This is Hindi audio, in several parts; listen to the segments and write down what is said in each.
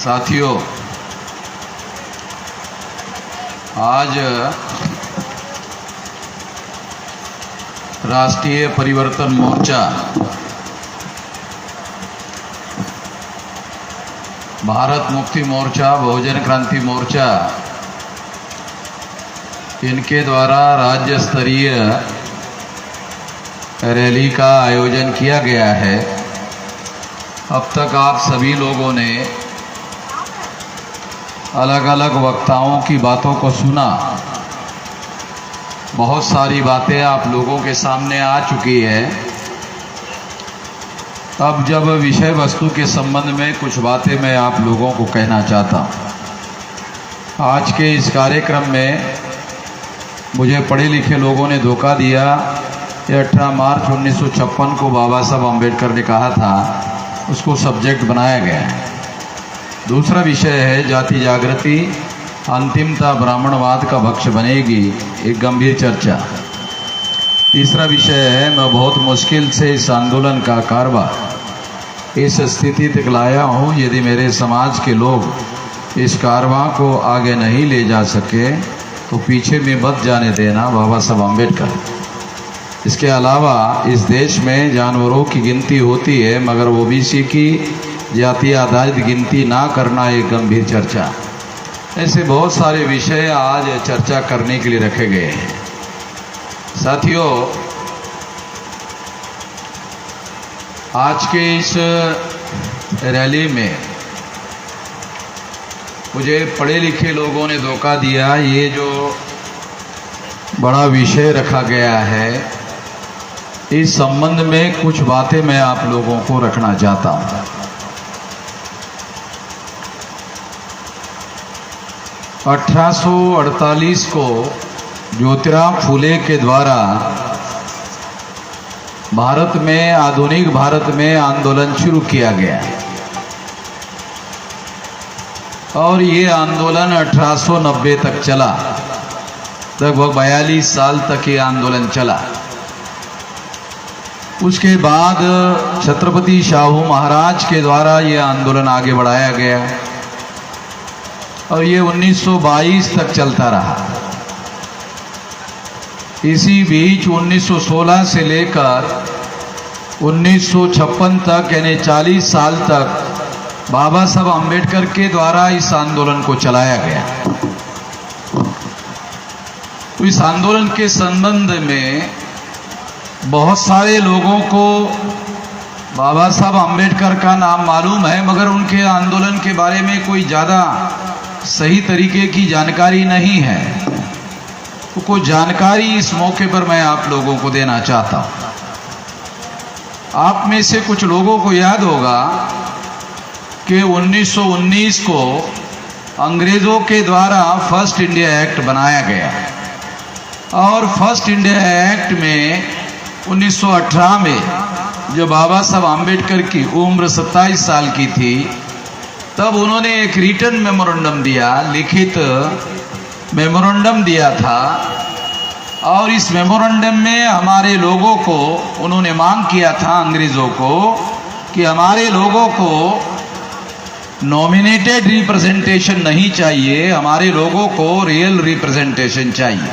साथियों, आज राष्ट्रीय परिवर्तन मोर्चा, भारत मुक्ति मोर्चा, बहुजन क्रांति मोर्चा, इनके द्वारा राज्य स्तरीय रैली का आयोजन किया गया है। अब तक आप सभी लोगों ने अलग अलग वक्ताओं की बातों को सुना। बहुत सारी बातें आप लोगों के सामने आ चुकी है। अब जब विषय वस्तु के संबंध में कुछ बातें मैं आप लोगों को कहना चाहता हूँ। आज के इस कार्यक्रम में मुझे पढ़े लिखे लोगों ने धोखा दिया। ये 18 मार्च 1956 को बाबा साहब अम्बेडकर ने कहा था, उसको सब्जेक्ट बनाया गया है। दूसरा विषय है जाति जागृति, अंतिमता ब्राह्मणवाद का भक्ष बनेगी, एक गंभीर चर्चा। तीसरा विषय है मैं बहुत मुश्किल से इस आंदोलन का कारवां इस स्थिति तक लाया हूँ। यदि मेरे समाज के लोग इस कारवां को आगे नहीं ले जा सके तो पीछे में मत जाने देना, बाबा साहब अम्बेडकर। इसके अलावा इस देश में जानवरों की गिनती होती है, मगर ओबीसी की जाति आधारित गिनती ना करना एक गंभीर चर्चा। ऐसे बहुत सारे विषय आज चर्चा करने के लिए रखे गए हैं। साथियों, आज के इस रैली में मुझे पढ़े लिखे लोगों ने धोखा दिया। ये जो बड़ा विषय रखा गया है, इस संबंध में कुछ बातें मैं आप लोगों को रखना चाहता हूँ। 1848 को ज्योतिराव फुले के द्वारा भारत में, आधुनिक भारत में आंदोलन शुरू किया गया और ये आंदोलन 1890 तक चला। लगभग 42 साल तक ये आंदोलन चला। उसके बाद छत्रपति शाहू महाराज के द्वारा ये आंदोलन आगे बढ़ाया गया और ये 1922 तक चलता रहा। इसी बीच 1916 से लेकर 1956 तक, यानी 40 साल तक बाबा साहब अम्बेडकर के द्वारा इस आंदोलन को चलाया गया। तो इस आंदोलन के संबंध में बहुत सारे लोगों को बाबा साहब अम्बेडकर का नाम मालूम है, मगर उनके आंदोलन के बारे में कोई ज़्यादा सही तरीके की जानकारी नहीं है। तो कुछ जानकारी इस मौके पर मैं आप लोगों को देना चाहता हूँ। आप में से कुछ लोगों को याद होगा कि 1919 को अंग्रेज़ों के द्वारा फर्स्ट इंडिया एक्ट बनाया गया और फर्स्ट इंडिया एक्ट में 1918 में जब बाबा साहब अम्बेडकर की उम्र 27 साल की थी, तब उन्होंने एक रिटन मेमोरेंडम दिया, लिखित मेमोरेंडम दिया था। और इस मेमोरेंडम में हमारे लोगों को उन्होंने मांग किया था, अंग्रेज़ों को, कि हमारे लोगों को नॉमिनेटेड रिप्रेजेंटेशन नहीं चाहिए, हमारे लोगों को रियल रिप्रेजेंटेशन चाहिए।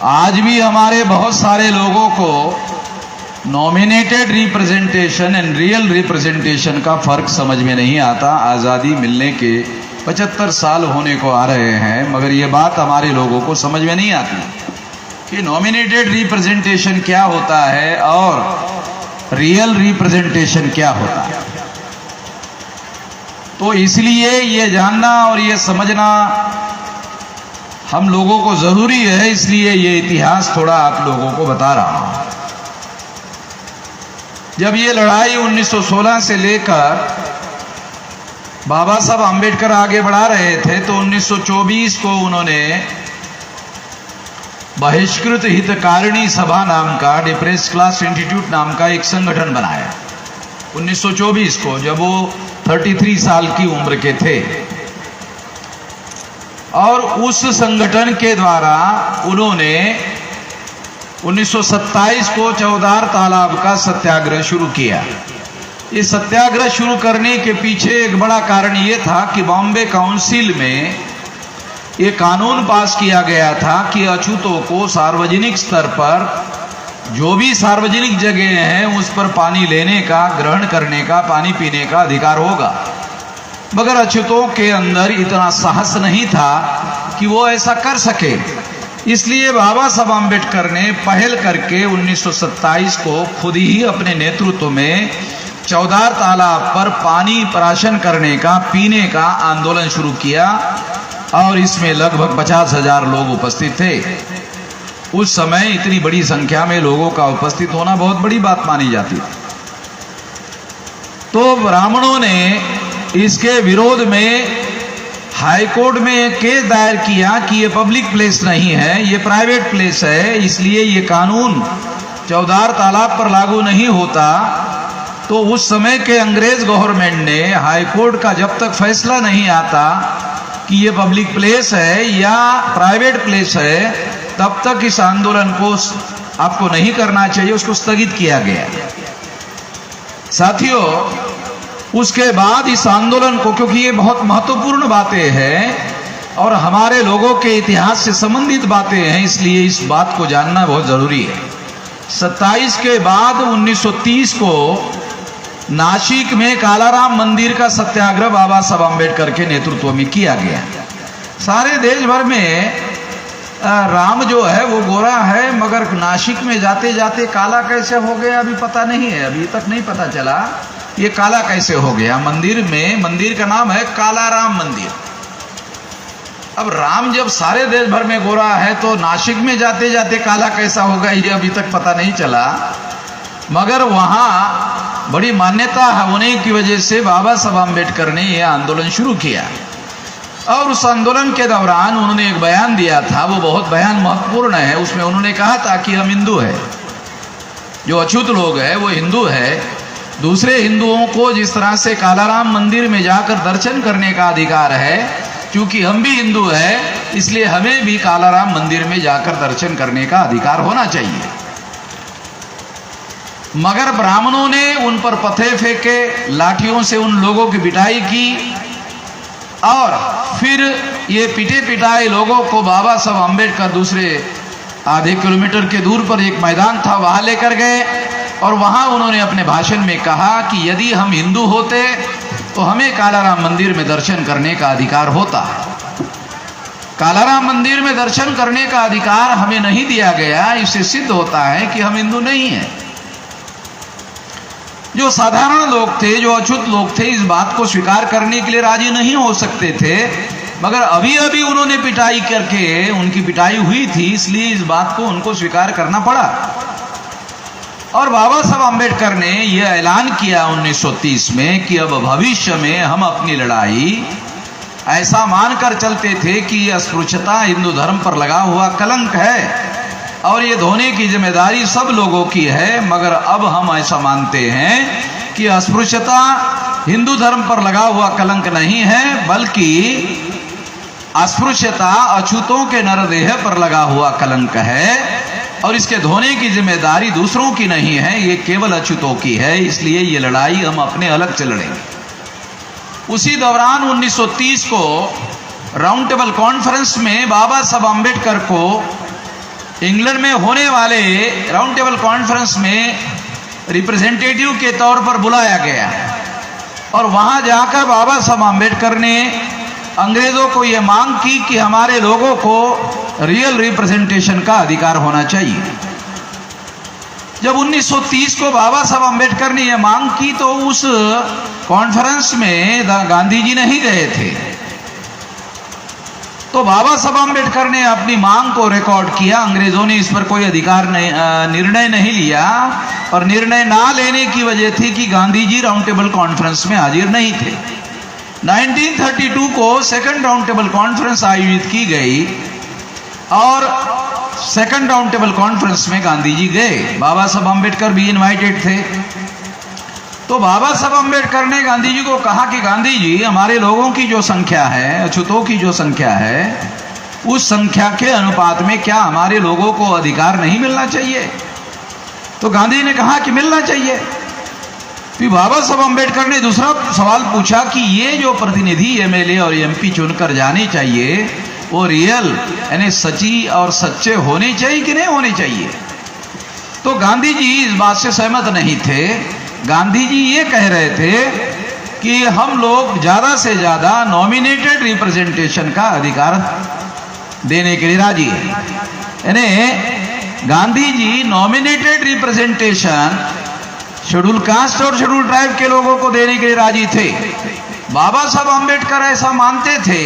आज भी हमारे बहुत सारे लोगों को nominated representation and real representation का फर्क समझ में नहीं आता। आज़ादी मिलने के 75 साल होने को आ रहे हैं, मगर ये बात हमारे लोगों को समझ में नहीं आती कि नॉमिनेटेड रिप्रेजेंटेशन क्या होता है और रियल रिप्रेजेंटेशन क्या होता है। तो इसलिए ये जानना और ये समझना हम लोगों को ज़रूरी है, इसलिए ये इतिहास थोड़ा आप लोगों को बता रहा हूँ। जब ये लड़ाई 1916 से लेकर बाबा साहब अम्बेडकर आगे बढ़ा रहे थे, तो 1924 को उन्होंने बहिष्कृत हितकारिणी सभा नाम का, डिप्रेस क्लास इंस्टीट्यूट नाम का एक संगठन बनाया 1924 को, जब वो 33 साल की उम्र के थे। और उस संगठन के द्वारा उन्होंने 1927 को चौधार तालाब का सत्याग्रह शुरू किया ये सत्याग्रह शुरू करने के पीछे एक बड़ा कारण ये था कि बॉम्बे काउंसिल में ये कानून पास किया गया था कि अछूतों को सार्वजनिक स्तर पर जो भी सार्वजनिक जगह हैं उस पर पानी लेने का, ग्रहण करने का, पानी पीने का अधिकार होगा। मगर अछूतों के अंदर इतना साहस नहीं था कि वो ऐसा कर सके। इसलिए बाबा साहब आम्बेडकर ने पहल करके 1927 को खुद ही अपने नेतृत्व में चौधार तालाब पर पानी प्राशन करने का, पीने का आंदोलन शुरू किया और इसमें लगभग 50,000 लोग उपस्थित थे। उस समय इतनी बड़ी संख्या में लोगों का उपस्थित होना बहुत बड़ी बात मानी जाती थी। तो ब्राह्मणों ने इसके विरोध में हाई कोर्ट में एक केस दायर किया कि ये पब्लिक प्लेस नहीं है, ये प्राइवेट प्लेस है, इसलिए ये कानून चौधार तालाब पर लागू नहीं होता। तो उस समय के अंग्रेज गवर्नमेंट ने हाई कोर्ट का जब तक फैसला नहीं आता कि ये पब्लिक प्लेस है या प्राइवेट प्लेस है, तब तक इस आंदोलन को आपको नहीं करना चाहिए, उसको स्थगित किया गया। साथियों, उसके बाद इस आंदोलन को, क्योंकि ये बहुत महत्वपूर्ण बातें हैं और हमारे लोगों के इतिहास से संबंधित बातें हैं, इसलिए इस बात को जानना बहुत जरूरी है। 27 के बाद 1930 को नासिक में कालाराम मंदिर का सत्याग्रह बाबा साहब आम्बेडकर के नेतृत्व में किया गया। सारे देश भर में राम जो है वो गोरा है, मगर नासिक में जाते जाते काला कैसे हो गया अभी पता नहीं है, अभी तक नहीं पता चला ये काला कैसे हो गया। मंदिर का नाम है कालाराम मंदिर। अब राम जब सारे देश भर में गोरा है तो नासिक में जाते जाते काला कैसा होगा ये अभी तक पता नहीं चला। मगर वहां बड़ी मान्यता होने की वजह से बाबा साहब आम्बेडकर ने यह आंदोलन शुरू किया और उस आंदोलन के दौरान उन्होंने एक बयान दिया था, वो बहुत बयान महत्वपूर्ण है। उसमें उन्होंने कहा था कि हम हिंदू है, जो अछूत लोग हैं वो हिंदू है, दूसरे हिंदुओं को जिस तरह से कालाराम मंदिर में जाकर दर्शन करने का अधिकार है, क्योंकि हम भी हिंदू हैं इसलिए हमें भी कालाराम मंदिर में जाकर दर्शन करने का अधिकार होना चाहिए। मगर ब्राह्मणों ने उन पर पत्थर फेंके, लाठियों से उन लोगों की पिटाई की और फिर ये पिटे पिटाए लोगों को बाबा साहब आम्बेडकर दूसरे आधे किलोमीटर के दूर पर एक मैदान था वहां लेकर गए और वहां उन्होंने अपने भाषण में कहा कि यदि हम हिंदू होते तो हमें कालाराम मंदिर में दर्शन करने का अधिकार होता। कालाराम मंदिर में दर्शन करने का अधिकार हमें नहीं दिया गया, इससे सिद्ध होता है कि हम हिंदू नहीं हैं। जो साधारण लोग थे, जो अछूत लोग थे, इस बात को स्वीकार करने के लिए राजी नहीं हो सकते थे, मगर अभी अभी उन्होंने पिटाई करके, उनकी पिटाई हुई थी, इसलिए इस बात को उनको स्वीकार करना पड़ा। और बाबा साहब आम्बेडकर ने यह ऐलान किया 1930 में कि अब भविष्य में हम अपनी लड़ाई ऐसा मानकर चलते थे कि यह अस्पृश्यता हिंदू धर्म पर लगा हुआ कलंक है और ये धोने की जिम्मेदारी सब लोगों की है। मगर अब हम ऐसा मानते हैं कि अस्पृश्यता हिंदू धर्म पर लगा हुआ कलंक नहीं है, बल्कि अस्पृश्यता अछूतों के नरदेह पर लगा हुआ कलंक है और इसके धोने की जिम्मेदारी दूसरों की नहीं है, ये केवल अछूतों की है। इसलिए ये लड़ाई हम अपने अलग से लड़ेंगे। उसी दौरान 1930 को राउंड टेबल कॉन्फ्रेंस में बाबा साहब आम्बेडकर को इंग्लैंड में होने वाले राउंड टेबल कॉन्फ्रेंस में रिप्रेजेंटेटिव के तौर पर बुलाया गया और वहां जाकर बाबा साहब आम्बेडकर ने अंग्रेजों को यह मांग की कि हमारे लोगों को रियल रिप्रेजेंटेशन का अधिकार होना चाहिए। जब 1930 को बाबा साहब आम्बेडकर ने यह मांग की तो उस कॉन्फ्रेंस में गांधी जी नहीं गए थे। तो बाबा साहब आम्बेडकर ने अपनी मांग को रिकॉर्ड किया। अंग्रेजों ने इस पर कोई निर्णय नहीं लिया और निर्णय ना लेने की वजह थी कि Gandhi ji round table conference में हाजिर नहीं थे। 1932 को सेकंड राउंड टेबल कॉन्फ्रेंस आयोजित की गई और सेकंड राउंड टेबल कॉन्फ्रेंस में गांधी जी गए, बाबा साहब आम्बेडकर भी इनवाइटेड थे। तो बाबा साहब आम्बेडकर ने गांधी जी को कहा कि गांधी जी, हमारे लोगों की जो संख्या है, अछूतों की जो संख्या है, उस संख्या के अनुपात में क्या हमारे लोगों को अधिकार नहीं मिलना चाहिए? तो गांधी ने कहा कि मिलना चाहिए। फिर बाबा साहब अम्बेडकर ने दूसरा सवाल पूछा कि ये जो प्रतिनिधि एमएलए और एमपी चुनकर जाने चाहिए वो रियल यानी सच्ची और सच्चे होने चाहिए कि नहीं होने चाहिए। तो गांधी जी इस बात से सहमत नहीं थे। गांधी जी ये कह रहे थे कि हम लोग ज्यादा से ज्यादा नॉमिनेटेड रिप्रेजेंटेशन का अधिकार देने के लिए राजी है। यानी Gandhi ji nominated representation schedule caste और शेड्यूल ट्राइब के लोगों को देने के लिए राजी थे। बाबा साहब अम्बेडकर ऐसा मानते थे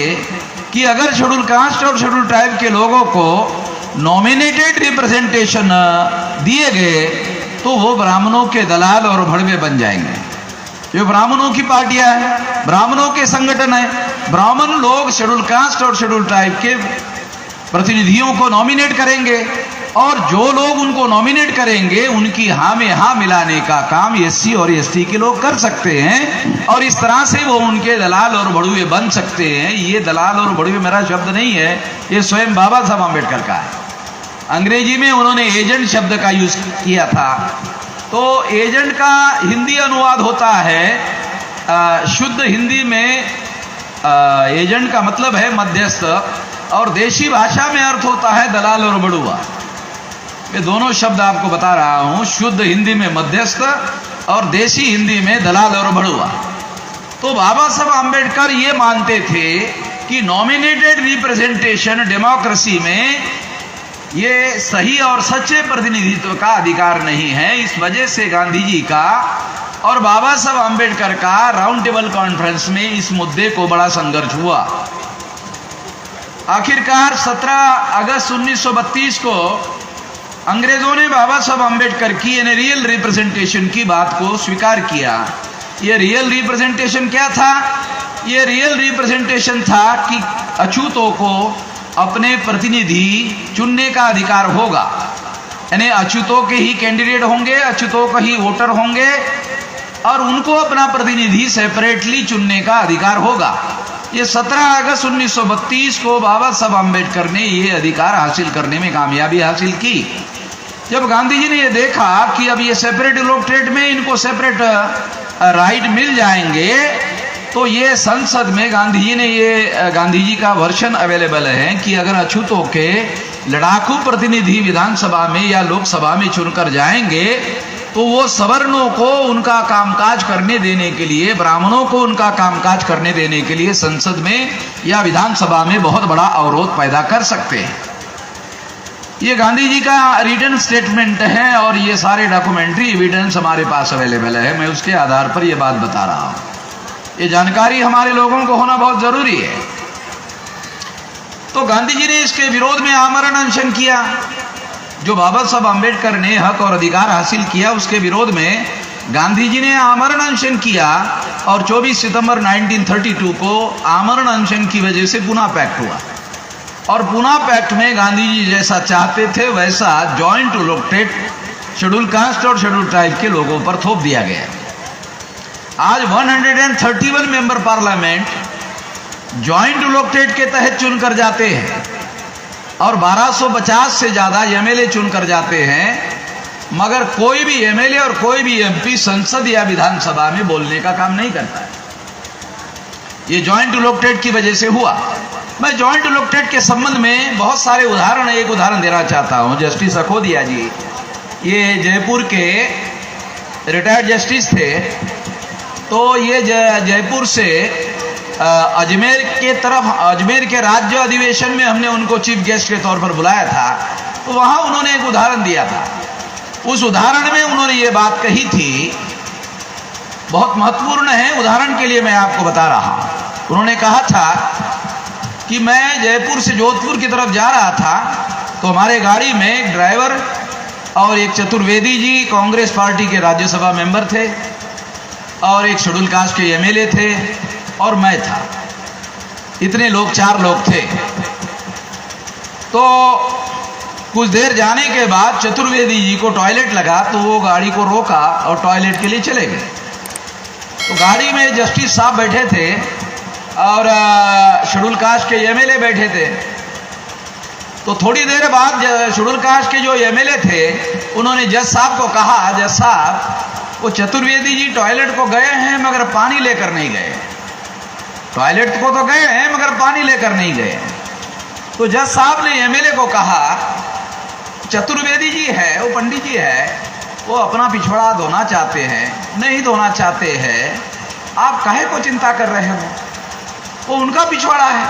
कि अगर शेड्यूल कास्ट और शेड्यूल ट्राइब के लोगों को नॉमिनेटेड रिप्रेजेंटेशन दिए गए तो वो ब्राह्मणों के दलाल और भड़वे बन जाएंगे। ये ब्राह्मणों की पार्टियां हैं, ब्राह्मणों के संगठन है। ब्राह्मण लोग शेड्यूल कास्ट और शेड्यूल ट्राइब के प्रतिनिधियों को नॉमिनेट करेंगे और जो लोग उनको नॉमिनेट करेंगे उनकी हाँ में हाँ मिलाने का काम एससी और एसटी के लोग कर सकते हैं और इस तरह से वो उनके दलाल और भड़वे बन सकते हैं। ये दलाल और भड़वे मेरा शब्द नहीं है, ये स्वयं बाबा साहब अम्बेडकर का है। अंग्रेजी में उन्होंने एजेंट शब्द का यूज किया था। तो एजेंट का हिंदी अनुवाद होता है शुद्ध हिंदी में एजेंट का मतलब है मध्यस्थ और देशी भाषा में अर्थ होता है दलाल और बड़ुआ। ये दोनों शब्द आपको बता रहा हूं, शुद्ध हिंदी में मध्यस्थ और देशी हिंदी में दलाल और बड़ुआ। तो बाबा साहब अम्बेडकर ये मानते थे कि नॉमिनेटेड रिप्रेजेंटेशन डेमोक्रेसी में ये सही और सच्चे प्रतिनिधित्व का अधिकार नहीं है। इस वजह से गांधी जी का और बाबा साहब अम्बेडकर का राउंड टेबल कॉन्फ्रेंस में इस मुद्दे को बड़ा संघर्ष हुआ। आखिरकार 17 अगस्त 1932 को अंग्रेजों ने बाबा साहब अम्बेडकर की यानी रियल रिप्रेजेंटेशन की बात को स्वीकार किया। ये रियल रिप्रेजेंटेशन क्या था? ये रियल रिप्रेजेंटेशन था कि अछूतों को अपने प्रतिनिधि चुनने का अधिकार होगा, यानी अछूतों के ही कैंडिडेट होंगे, अछूतों का ही वोटर होंगे और उनको अपना प्रतिनिधि सेपरेटली चुनने का अधिकार होगा। ये 17 अगस्त 1932 को बाबा साहब अम्बेडकर ने ये अधिकार हासिल करने में कामयाबी हासिल की। जब गांधी जी ने ये देखा कि अब ये सेपरेट इलेक्टोरेट में इनको सेपरेट राइट मिल जाएंगे तो ये संसद में गांधी जी ने ये गांधी जी का वर्षन अवेलेबल है कि अगर अछूतों के लड़ाकू प्रतिनिधि विधानसभा में या लोकसभा में चुनकर जाएंगे तो वो सवर्णों को उनका कामकाज करने देने के लिए, ब्राह्मणों को उनका कामकाज करने देने के लिए संसद में या विधानसभा में बहुत बड़ा अवरोध पैदा कर सकते हैं। ये गांधी जी का रिटन स्टेटमेंट है और ये सारे डॉक्यूमेंट्री एविडेंस हमारे पास अवेलेबल है। मैं उसके आधार पर ये बात बता रहा हूँ। ये जानकारी हमारे लोगों को होना बहुत जरूरी है। तो गांधी जी ने इसके विरोध में आमरण अनशन किया। जो बाबा साहब अम्बेडकर ने हक और अधिकार हासिल किया उसके विरोध में गांधी जी ने आमरण अनशन किया और 24 सितंबर 1932 को आमरण अनशन की वजह से पुणे पैक्ट हुआ। और पुणे पैक्ट में गांधी जी जैसा चाहते थे वैसा जॉइंट इलेक्टोरेट शेड्यूल कास्ट और शेड्यूल ट्राइब के लोगों पर थोप दिया गया। आज 131 मेंबर पार्लियामेंट जॉइंट इलेक्टोरेट के तहत चुनकर जाते हैं और 1250 से ज्यादा एमएलए चुनकर जाते हैं, मगर कोई भी एमएलए और कोई भी एमपी संसद या विधानसभा में बोलने का काम नहीं करता है। ये जॉइंट इलेक्टोरेट की वजह से हुआ। मैं जॉइंट इलेक्टोरेट के संबंध में बहुत सारे उदाहरण, एक उदाहरण देना चाहता हूं। जस्टिस अखोदिया जी, ये जयपुर के रिटायर्ड जस्टिस थे। तो ये जयपुर से अजमेर के तरफ, अजमेर के राज्य अधिवेशन में हमने उनको चीफ गेस्ट के तौर पर बुलाया था। तो वहां उन्होंने एक उदाहरण दिया था। उस उदाहरण में उन्होंने ये बात कही थी, बहुत महत्वपूर्ण है, उदाहरण के लिए मैं आपको बता रहा हूं। उन्होंने कहा था कि मैं जयपुर से जोधपुर की तरफ जा रहा था तो हमारे गाड़ी में एक ड्राइवर और एक चतुर्वेदी जी कांग्रेस पार्टी के राज्यसभा मेंबर थे और एक शेड्यूल कास्ट के एमएलए थे और मैं था। इतने लोग, 4 लोग थे। तो कुछ देर जाने के बाद चतुर्वेदी जी को टॉयलेट लगा तो वो गाड़ी को रोका और टॉयलेट के लिए चले गए। तो गाड़ी में जस्टिस साहब बैठे थे और शेड्यूल कास्ट के एमएलए बैठे थे। तो थोड़ी देर बाद शेड्यूल कास्ट के जो एमएलए थे उन्होंने जज साहब को कहा, जज साहब वो चतुर्वेदी जी टॉयलेट को गए हैं मगर पानी लेकर नहीं गए। टॉयलेट को तो गए हैं मगर पानी लेकर नहीं गए। तो जज साहब ने एमएलए को कहा, चतुर्वेदी जी है, वो पंडित जी है, वो अपना पिछवाड़ा धोना चाहते हैं, नहीं धोना चाहते हैं, आप काहे को चिंता कर रहे हो? वो उनका पिछवाड़ा है,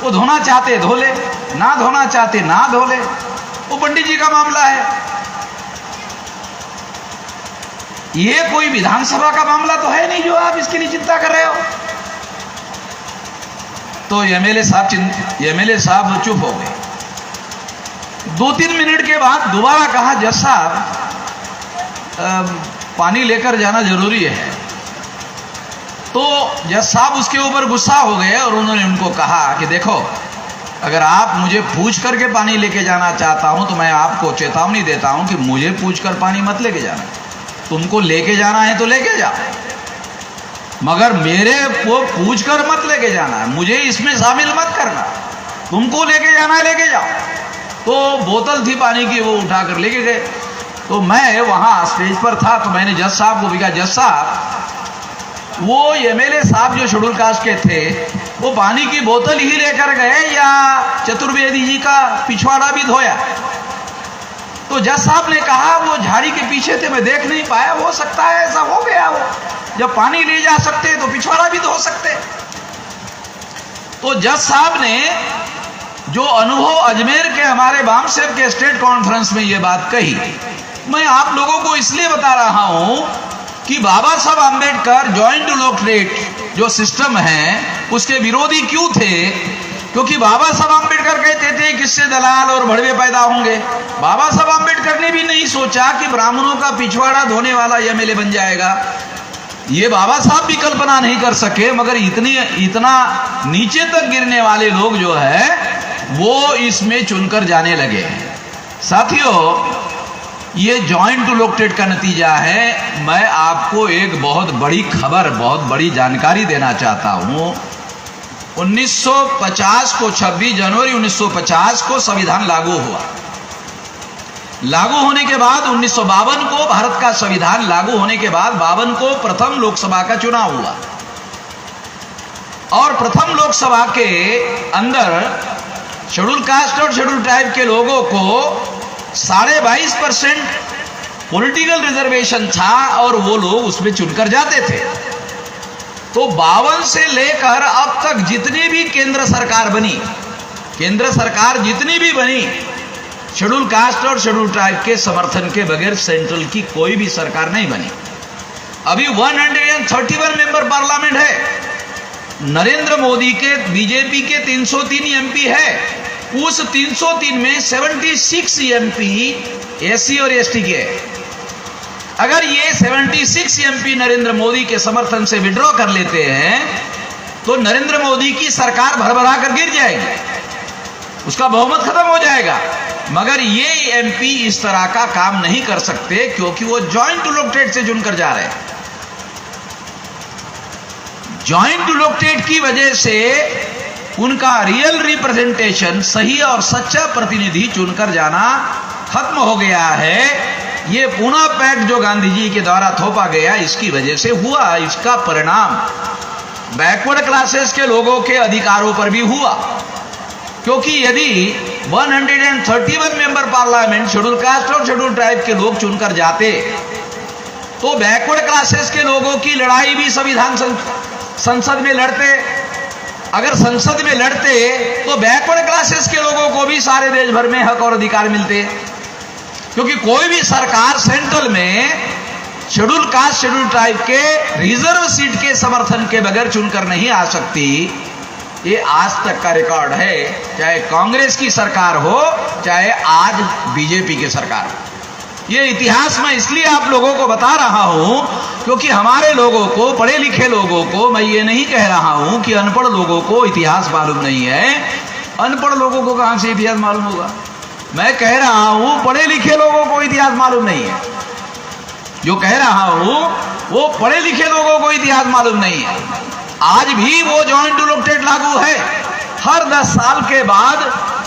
वो धोना चाहते धो ले, ना धोना चाहते ना धो ले, वो पंडित जी का मामला है। ये कोई विधानसभा का मामला तो है नहीं जो आप इसके लिए चिंता कर रहे हो। तो एमएलए साहब चुप हो गए। 2-3 मिनट के बाद दोबारा कहा, जज साहब पानी लेकर जाना जरूरी है। तो जज साहब उसके ऊपर गुस्सा हो गए और उन्होंने उनको कहा कि देखो, अगर आप मुझे पूछ करके पानी लेके जाना चाहता हूं तो मैं आपको चेतावनी देता हूं कि मुझे पूछ कर पानी मत लेके जाना। तुमको लेके जाना है तो लेके जाओ, मगर मेरे को पूछ कर मत लेके जाना है, मुझे इसमें शामिल मत करना। तुमको लेके जाना है लेके जाओ। तो बोतल थी पानी की, वो उठाकर लेके गए। तो मैं वहां स्टेज पर था, तो मैंने जज साहब को भी कहा, जज साहब वो एमएलए साहब जो शेड्यूल कास्ट के थे, वो पानी की बोतल ही लेकर गए या चतुर्वेदी जी का पिछवाड़ा भी धोया? तो जज साहब ने कहा, वो झाड़ी के पीछे थे, मैं देख नहीं पाया, हो सकता है ऐसा हो गया। वो जब पानी ले जा सकते तो पिछवाड़ा भी धो सकते। तो जज साहब ने जो अनुभव अजमेर के हमारे बामसेव के स्टेट कॉन्फ्रेंस में ये बात कही, मैं आप लोगों को इसलिए बता रहा हूं कि बाबा साहब आंबेडकर जॉइंट इलेक्टोरेट जो सिस्टम है उसके विरोधी क्यों थे? क्योंकि बाबा साहब आंबेडकर कहते थे किससे दलाल और भड़वे पैदा होंगे। बाबा साहब आंबेडकर ने भी नहीं सोचा कि ब्राह्मणों का पिछवाड़ा धोने वाला एमएलए बन जाएगा। ये बाबा साहब भी कल्पना नहीं कर सके, मगर इतना नीचे तक गिरने वाले लोग जो है वो इसमें चुनकर जाने लगे। साथियों, ये जॉइंट इलेक्टोरेट का नतीजा है। मैं आपको एक बहुत बड़ी खबर, बहुत बड़ी जानकारी देना चाहता हूं। 1950 को 26 जनवरी 1950 को संविधान लागू हुआ। लागू होने के बाद 1952 को भारत का संविधान लागू होने के बाद 52 को प्रथम लोकसभा का चुनाव हुआ और प्रथम लोकसभा के अंदर शेड्यूल कास्ट और शेड्यूल ट्राइब के लोगों को 22.5% पॉलिटिकल रिजर्वेशन था और वो लोग उसमें चुनकर जाते थे। तो 52 से लेकर अब तक जितनी भी केंद्र सरकार बनी, केंद्र सरकार जितनी भी बनी, शेड्यूल कास्ट और शेड्यूल ट्राइब के समर्थन के बगैर सेंट्रल की कोई भी सरकार नहीं बनी। अभी 131 मेंबर पार्लियामेंट है। नरेंद्र मोदी के बीजेपी के 303 एमपी है। उस 303 में 76 एमपी एससी और एसटी के। अगर ये 76 एमपी नरेंद्र मोदी के समर्थन से विड्रॉ कर लेते हैं तो नरेंद्र मोदी की सरकार भरभरा कर गिर जाएगी, उसका बहुमत खत्म हो जाएगा। मगर ये एमपी इस तरह का काम नहीं कर सकते क्योंकि वो जॉइंट इलेक्टोरेट से चुनकर जा रहे हैं। जॉइंट इलेक्टोरेट की वजह से उनका रियल रिप्रेजेंटेशन, सही और सच्चा प्रतिनिधि चुनकर जाना खत्म हो गया है। ये पूना पैक्ट जो गांधी जी के द्वारा थोपा गया, इसकी वजह से हुआ। इसका परिणाम बैकवर्ड क्लासेस के लोगों के अधिकारों पर भी हुआ, क्योंकि यदि 131 मेंबर पार्लियामेंट शेड्यूल कास्ट और शेड्यूल ट्राइब के लोग चुनकर जाते तो बैकवर्ड क्लासेस के लोगों की लड़ाई भी संविधान संसद में लड़ते। अगर संसद में लड़ते तो बैकवर्ड क्लासेस के लोगों को भी सारे देश भर में हक और अधिकार मिलते, क्योंकि कोई भी सरकार सेंट्रल में शेड्यूल कास्ट शेड्यूल ट्राइब के रिजर्व सीट के समर्थन के बगैर चुनकर नहीं आ सकती। ये आज तक का रिकॉर्ड है, चाहे कांग्रेस की सरकार हो चाहे आज बीजेपी की सरकार हो। ये इतिहास मैं इसलिए आप लोगों को बता रहा हूं क्योंकि हमारे लोगों को, पढ़े लिखे लोगों को, मैं ये नहीं कह रहा हूं कि अनपढ़ लोगों को इतिहास मालूम नहीं है। अनपढ़ लोगों को कहां से इतिहास मालूम होगा? मैं कह रहा हूं पढ़े लिखे लोगों को इतिहास मालूम नहीं है। जो कह रहा हूं वो पढ़े लिखे लोगों को इतिहास मालूम नहीं है। आज भी वो जॉइंट इलेक्टोरेट लागू है। हर 10 साल के बाद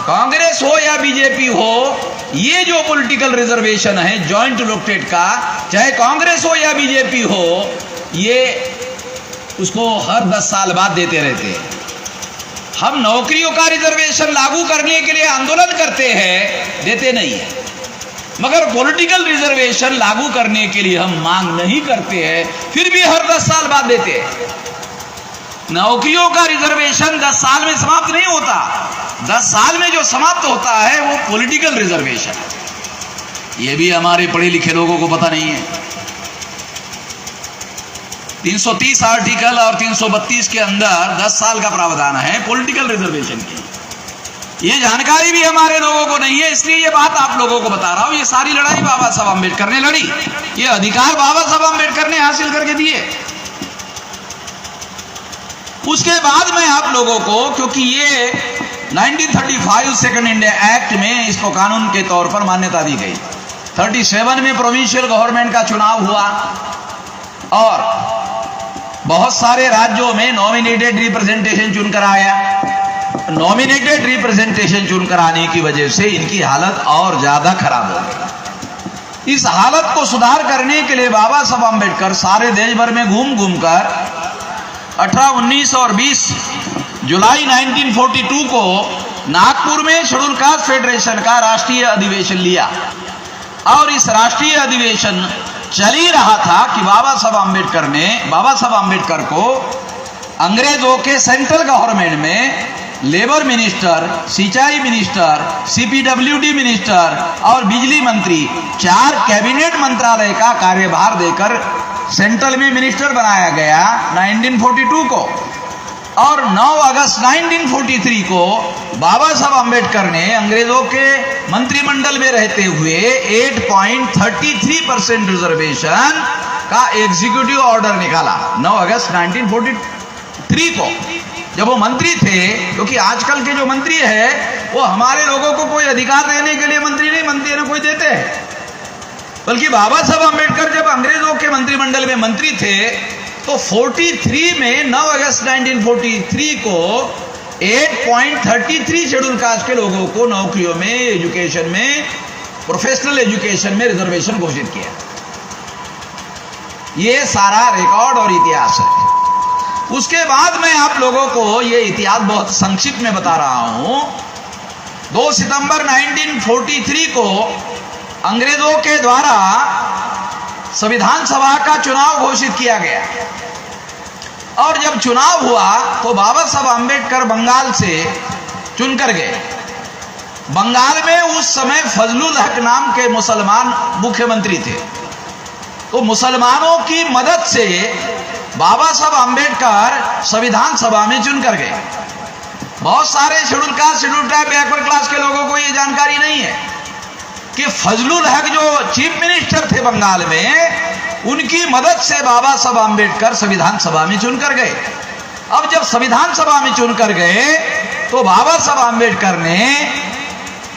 कांग्रेस हो या बीजेपी हो, ये जो पॉलिटिकल रिजर्वेशन है जॉइंट इलेक्टेड का, चाहे कांग्रेस हो या बीजेपी हो, ये उसको हर 10 साल बाद देते रहते हैं। हम नौकरियों का रिजर्वेशन लागू करने के लिए आंदोलन करते हैं, देते नहीं है, मगर पॉलिटिकल रिजर्वेशन लागू करने के लिए हम मांग नहीं करते हैं, फिर भी हर 10 साल बाद देते हैं। नौकरियों का रिजर्वेशन 10 साल में समाप्त नहीं होता, 10 साल में जो समाप्त होता है वो पॉलिटिकल रिजर्वेशन। ये भी हमारे पढ़े लिखे लोगों को पता नहीं है। 330 आर्टिकल और 332 के अंदर 10 साल का प्रावधान है पॉलिटिकल रिजर्वेशन की। ये जानकारी भी हमारे लोगों को नहीं है, इसलिए ये बात आप लोगों को बता रहा हूं। ये सारी लड़ाई बाबा साहब अम्बेडकर ने लड़ी, ये अधिकार बाबा साहब अम्बेडकर ने हासिल करके दिए। उसके बाद में आप लोगों को, क्योंकि ये 1935 सेकंड इंडिया एक्ट में इसको कानून के तौर पर मान्यता दी गई। 37 में प्रोविंशियल गवर्नमेंट का चुनाव हुआ और बहुत सारे राज्यों में नॉमिनेटेड रिप्रेजेंटेशन चुनकर आया। नॉमिनेटेड रिप्रेजेंटेशन चुनकर आने की वजह से इनकी हालत और ज्यादा खराब हो गई। इस हालत को सुधार करने के लिए बाबा साहब अम्बेडकर सारे देश भर में घूम घूम कर 18, 19 और 20 जुलाई 1942 को नागपुर में शेड्यूल कास्ट फेडरेशन का राष्ट्रीय अधिवेशन लिया। और इस राष्ट्रीय अधिवेशन चल ही रहा था कि बाबा साहब अम्बेडकर को अंग्रेजों के सेंट्रल गवर्नमेंट में लेबर मिनिस्टर, सिंचाई मिनिस्टर, सीपीडब्ल्यूडी मिनिस्टर और बिजली मंत्री 4 कैबिनेट मंत्रालय का कार्यभार देकर सेंट्रल में मिनिस्टर बनाया गया 1942 को। और 9 अगस्त 1943 को बाबा साहब अम्बेडकर ने अंग्रेजों के मंत्रिमंडल में रहते हुए 8.33% रिजर्वेशन का एग्जीक्यूटिव ऑर्डर निकाला 9 अगस्त 1943 को, जब वो मंत्री थे। क्योंकि आजकल के जो मंत्री है वो हमारे लोगों को कोई अधिकार देने के लिए मंत्री नहीं, मंत्री ने कोई देते हैं, बल्कि बाबा साहब अम्बेडकर जब अंग्रेजों के मंत्रिमंडल में मंत्री थे तो 43 में 9 अगस्त 1943 को 8.33 शेड्यूल कास्ट के लोगों को नौकरियों में, एजुकेशन में, प्रोफेशनल एजुकेशन में रिजर्वेशन घोषित किया। ये सारा रिकॉर्ड और इतिहास है। उसके बाद मैं आप लोगों को ये इतिहास बहुत संक्षिप्त में बता रहा हूं। 2 सितंबर 1943 को अंग्रेजों के द्वारा संविधान सभा का चुनाव घोषित किया गया और जब चुनाव हुआ तो बाबा साहब अम्बेडकर बंगाल से चुनकर गए। बंगाल में उस समय फजलुल हक नाम के मुसलमान मुख्यमंत्री थे। तो मुसलमानों की मदद से बाबा साहब अम्बेडकर संविधान सभा में चुनकर गए। बहुत सारे schedule caste, schedule tribe, backward class के लोगों को यह जानकारी नहीं है कि फजलुल हक जो चीफ मिनिस्टर थे बंगाल में, उनकी मदद से बाबा साहब अम्बेडकर संविधान सभा में चुनकर गए। अब जब संविधान सभा में चुनकर गए तो बाबा साहब अम्बेडकर ने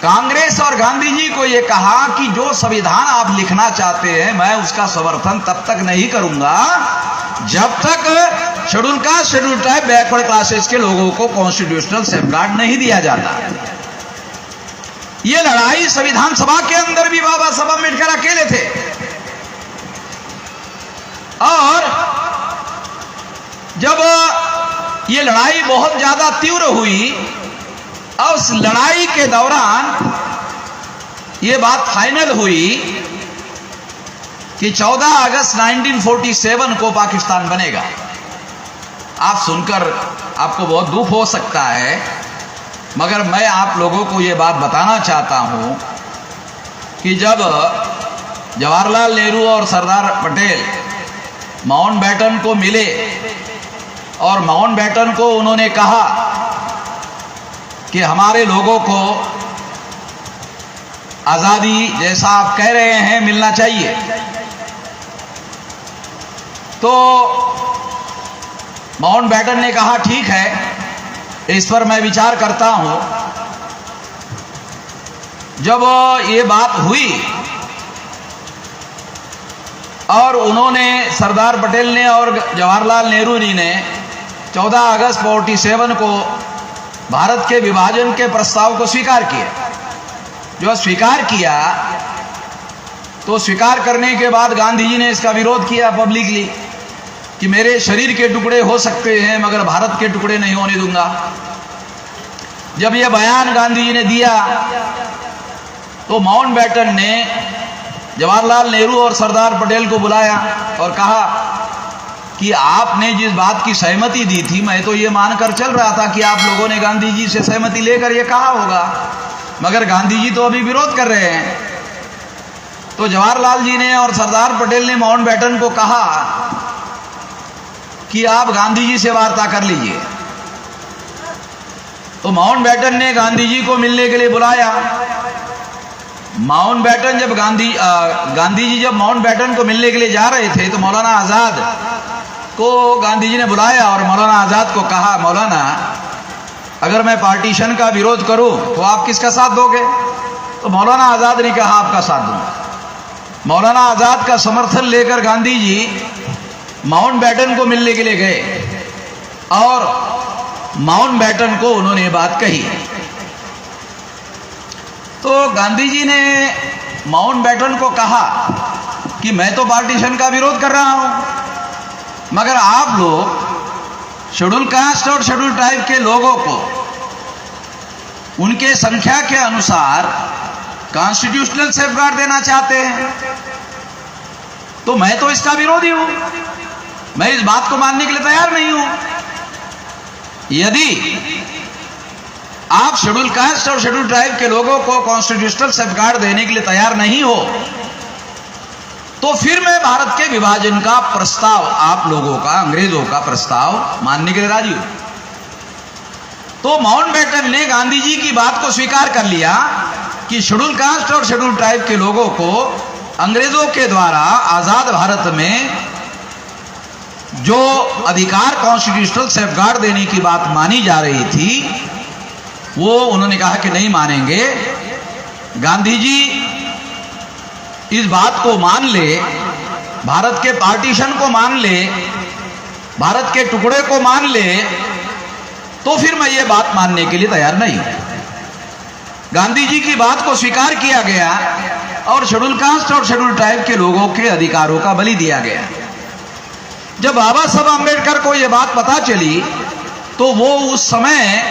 कांग्रेस और गांधी जी को यह कहा कि जो संविधान आप लिखना चाहते हैं मैं उसका समर्थन तब तक नहीं करूंगा जब तक schedule caste, schedule tribe, backward classes के लोगों को कॉन्स्टिट्यूशनल सेफगार्ड नहीं दिया जाता। ये लड़ाई संविधान सभा के अंदर भी बाबा साहब अम्बेडकर अकेले थे। और जब ये लड़ाई बहुत ज्यादा तीव्र हुई और उस लड़ाई के दौरान ये बात फाइनल हुई कि 14 अगस्त 1947 को पाकिस्तान बनेगा। आप सुनकर आपको बहुत दुख हो सकता है, मगर मैं आप लोगों को ये बात बताना चाहता हूं कि जब जवाहरलाल नेहरू और सरदार पटेल माउंटबेटन को मिले और माउंटबेटन को उन्होंने कहा कि हमारे लोगों को आज़ादी जैसा आप कह रहे हैं मिलना चाहिए, तो माउंटबेटन ने कहा ठीक है, इस पर मैं विचार करता हूं। जब ये बात हुई और उन्होंने, सरदार पटेल ने और जवाहरलाल नेहरू जी ने 14 अगस्त 47 को भारत के विभाजन के प्रस्ताव को स्वीकार किया जो स्वीकार किया, तो स्वीकार करने के बाद गांधी जी ने इसका विरोध किया पब्लिकली कि मेरे शरीर के टुकड़े हो सकते हैं मगर भारत के टुकड़े नहीं होने दूंगा। जब यह बयान गांधी जी ने दिया तो माउंटबेटन ने जवाहरलाल नेहरू और सरदार पटेल को बुलाया और कहा कि आपने जिस बात की सहमति दी थी, मैं तो ये मानकर चल रहा था कि आप लोगों ने गांधी जी से सहमति लेकर ये कहा होगा, मगर गांधी जी तो अभी विरोध कर रहे हैं। तो जवाहरलाल जी ने और सरदार पटेल ने माउंटबेटन को कहा कि आप गांधी जी से वार्ता कर लीजिए। तो माउंटबेटन ने गांधी जी को मिलने के लिए बुलाया। माउंटबेटन जब गांधी जी जब माउंटबेटन को मिलने के लिए जा रहे थे तो मौलाना आजाद को गांधी जी ने बुलाया और मौलाना आजाद को कहा, मौलाना अगर मैं पार्टीशन का विरोध करूं तो आप किसका साथ दोगे? तो मौलाना आजाद ने कहा आपका साथ दूंगा। मौलाना आजाद का समर्थन लेकर गांधी जी माउंटबेटन को मिलने के लिए गए और माउंटबेटन को उन्होंने बात कही। तो गांधी जी ने माउंटबेटन को कहा कि मैं तो पार्टीशन का विरोध कर रहा हूं, मगर आप लोग शेड्यूल कास्ट और शेड्यूल ट्राइब के लोगों को उनके संख्या के अनुसार कॉन्स्टिट्यूशनल सेफगार्ड देना चाहते हैं, तो मैं तो इसका विरोधी हूं, मैं इस बात को मानने के लिए तैयार नहीं हूं। यदि आप शेड्यूल कास्ट और शेड्यूल ट्राइब के लोगों को कॉन्स्टिट्यूशनल सेफगार्ड देने के लिए तैयार नहीं हो तो फिर मैं भारत के विभाजन का प्रस्ताव, आप लोगों का, अंग्रेजों का प्रस्ताव मानने के लिए राजी हूं। तो माउंटबेटन ने गांधी जी की बात को स्वीकार कर लिया कि शेड्यूल कास्ट और शेड्यूल ट्राइब के लोगों को अंग्रेजों के द्वारा आजाद भारत में जो अधिकार कॉन्स्टिट्यूशनल सेफगार्ड देने की बात मानी जा रही थी वो उन्होंने कहा कि नहीं मानेंगे। गांधी जी इस बात को मान ले, भारत के पार्टीशन को मान ले, भारत के टुकड़े को मान ले, तो फिर मैं ये बात मानने के लिए तैयार नहीं। गांधी जी की बात को स्वीकार किया गया और शेड्यूल कास्ट और शेड्यूल ट्राइब के लोगों के अधिकारों का बलि दिया गया। जब बाबा साहब आम्बेडकर को यह बात पता चली तो वो उस समय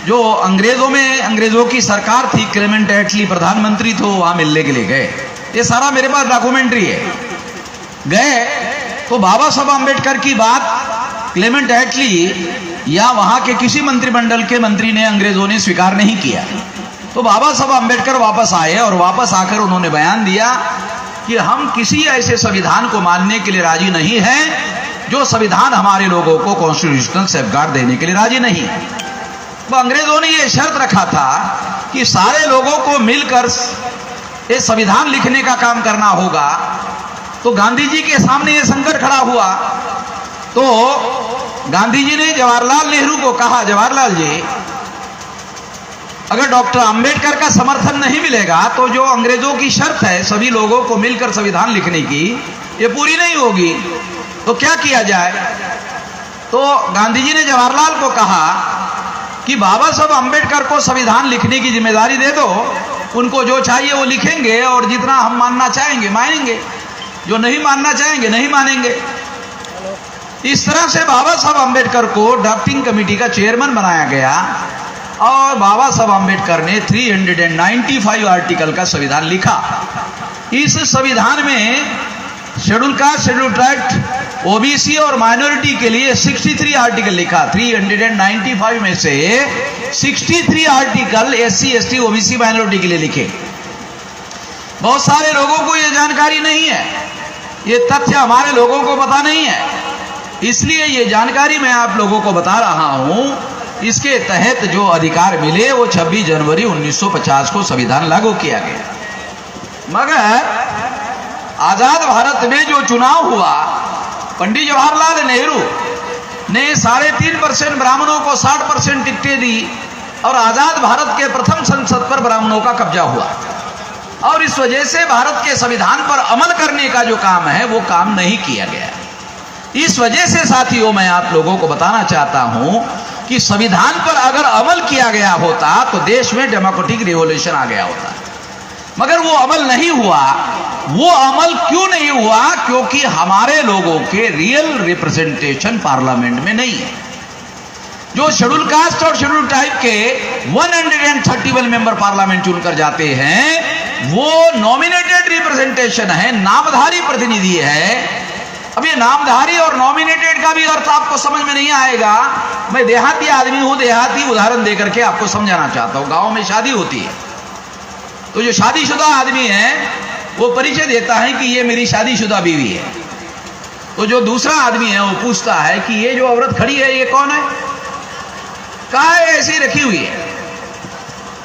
जो अंग्रेजों की सरकार थी, क्लेमेंट एटली प्रधानमंत्री थे, वहां मिलने के लिए गए। ये सारा मेरे पास डॉक्यूमेंट्री है। गए तो बाबा साहब आम्बेडकर की बात क्लेमेंट एटली या वहां के किसी मंत्रिमंडल के मंत्री ने, अंग्रेजों ने स्वीकार नहीं किया। तो बाबा साहब आम्बेडकर वापस आए और वापस आकर उन्होंने बयान दिया कि हम किसी ऐसे संविधान को मानने के लिए राजी नहीं हैं जो संविधान हमारे लोगों को कॉन्स्टिट्यूशनल सेफगार्ड देने के लिए राजी नहीं। तो अंग्रेजों ने यह शर्त रखा था कि सारे लोगों को मिलकर ये संविधान लिखने का काम करना होगा। तो गांधी जी के सामने यह संकट खड़ा हुआ। तो गांधी जी ने जवाहरलाल नेहरू को कहा, जवाहरलाल जी अगर डॉक्टर अंबेडकर का समर्थन नहीं मिलेगा तो जो अंग्रेजों की शर्त है सभी लोगों को मिलकर संविधान लिखने की, ये पूरी नहीं होगी, तो क्या किया जाए? तो गांधी जी ने जवाहरलाल को कहा कि बाबा साहब अंबेडकर को संविधान लिखने की जिम्मेदारी दे दो, उनको जो चाहिए वो लिखेंगे और जितना हम मानना चाहेंगे मानेंगे, जो नहीं मानना चाहेंगे नहीं मानेंगे। इस तरह से बाबा साहब अंबेडकर को ड्राफ्टिंग कमेटी का चेयरमैन बनाया गया और बाबा साहब अंबेडकर ने 395 आर्टिकल का संविधान लिखा। इस संविधान में schedule caste, schedule tribe, OBC और माइनॉरिटी के लिए 63 आर्टिकल लिखा। 395 में से 63 article SC, ST, OBC, minority के लिए लिखे। बहुत सारे लोगों को यह जानकारी नहीं है, ये तथ्य हमारे लोगों को पता नहीं है, इसलिए ये जानकारी मैं आप लोगों को बता रहा हूं। इसके तहत जो अधिकार मिले वो 26 जनवरी 1950 को संविधान लागू किया गया। मगर आजाद भारत में जो चुनाव हुआ, पंडित जवाहरलाल नेहरू ने 3.5% ब्राह्मणों को 60% टिकटें दी और आजाद भारत के प्रथम संसद पर ब्राह्मणों का कब्जा हुआ और इस वजह से भारत के संविधान पर अमल करने का जो काम है वो काम नहीं किया गया। इस वजह से साथियों मैं आप लोगों को बताना चाहता हूं कि संविधान पर अगर अमल किया गया होता तो देश में डेमोक्रेटिक रिवॉल्यूशन आ गया होता। मगर वो अमल नहीं हुआ। वो अमल क्यों नहीं हुआ? क्योंकि हमारे लोगों के रियल रिप्रेजेंटेशन पार्लियामेंट में नहीं है। जो शेड्यूल कास्ट और शेड्यूल टाइप के 131 मेंबर पार्लियामेंट चुनकर जाते हैं, वो नॉमिनेटेड रिप्रेजेंटेशन है, नामधारी प्रतिनिधि है। अब ये नामधारी और नॉमिनेटेड का भी अर्थ आपको समझ में नहीं आएगा। मैं देहाती आदमी हूं, देहाती उदाहरण देकर के आपको समझाना चाहता हूं। गांव में शादी होती है तो जो शादीशुदा आदमी है वो परिचय देता है कि ये मेरी शादीशुदा बीवी है। तो जो दूसरा आदमी है वो पूछता है कि ये जो औरत खड़ी है ये कौन है? कहाँ है? ऐसी रखी हुई है।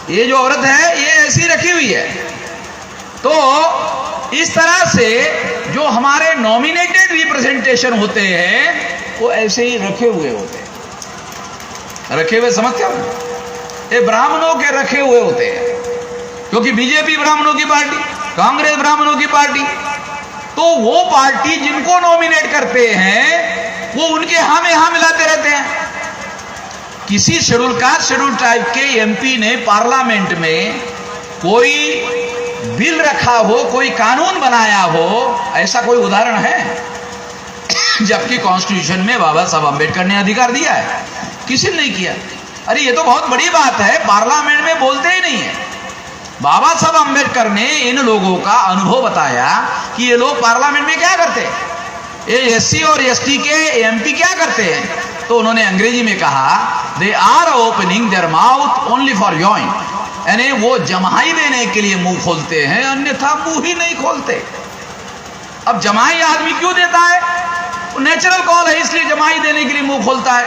ये जो औरत है ये ऐसी रखी हुई है। तो इस तरह से जो हमारे नॉमिनेटेड रिप्रेजेंटेशन होते हैं वो ऐसे ही रखे हुए होते हैं। रखे हुए समझते हो? ये ब्राह्मणों के रखे हुए होते हैं, क्योंकि बीजेपी ब्राह्मणों की पार्टी, कांग्रेस ब्राह्मणों की पार्टी। तो वो पार्टी जिनको नॉमिनेट करते हैं वो उनके हाँ में हाँ मिलाते रहते हैं। किसी शेड्यूल कास्ट शेड्यूल टाइप के एमपी ने पार्लियामेंट में कोई बिल रखा हो, कोई कानून बनाया हो, ऐसा कोई उदाहरण है? जबकि कॉन्स्टिट्यूशन में बाबा साहब अंबेडकर ने अधिकार दिया है, किसी ने नहीं किया। अरे ये तो बहुत बड़ी बात है, पार्लियामेंट में बोलते ही नहीं है। बाबा साहब अंबेडकर ने इन लोगों का अनुभव बताया कि ये लोग पार्लियामेंट में क्या करते हैं, ये एससी और एसटी के एमपी क्या करते हैं। तो उन्होंने अंग्रेजी में कहा, they are opening their mouth only for join, यानी वो जमाई देने के लिए मुंह खोलते हैं, अन्यथा मुंह ही नहीं खोलते। अब जमाई आदमी क्यों देता है? नेचुरल कॉल है, इसलिए जमाई देने के लिए मुंह खोलता है।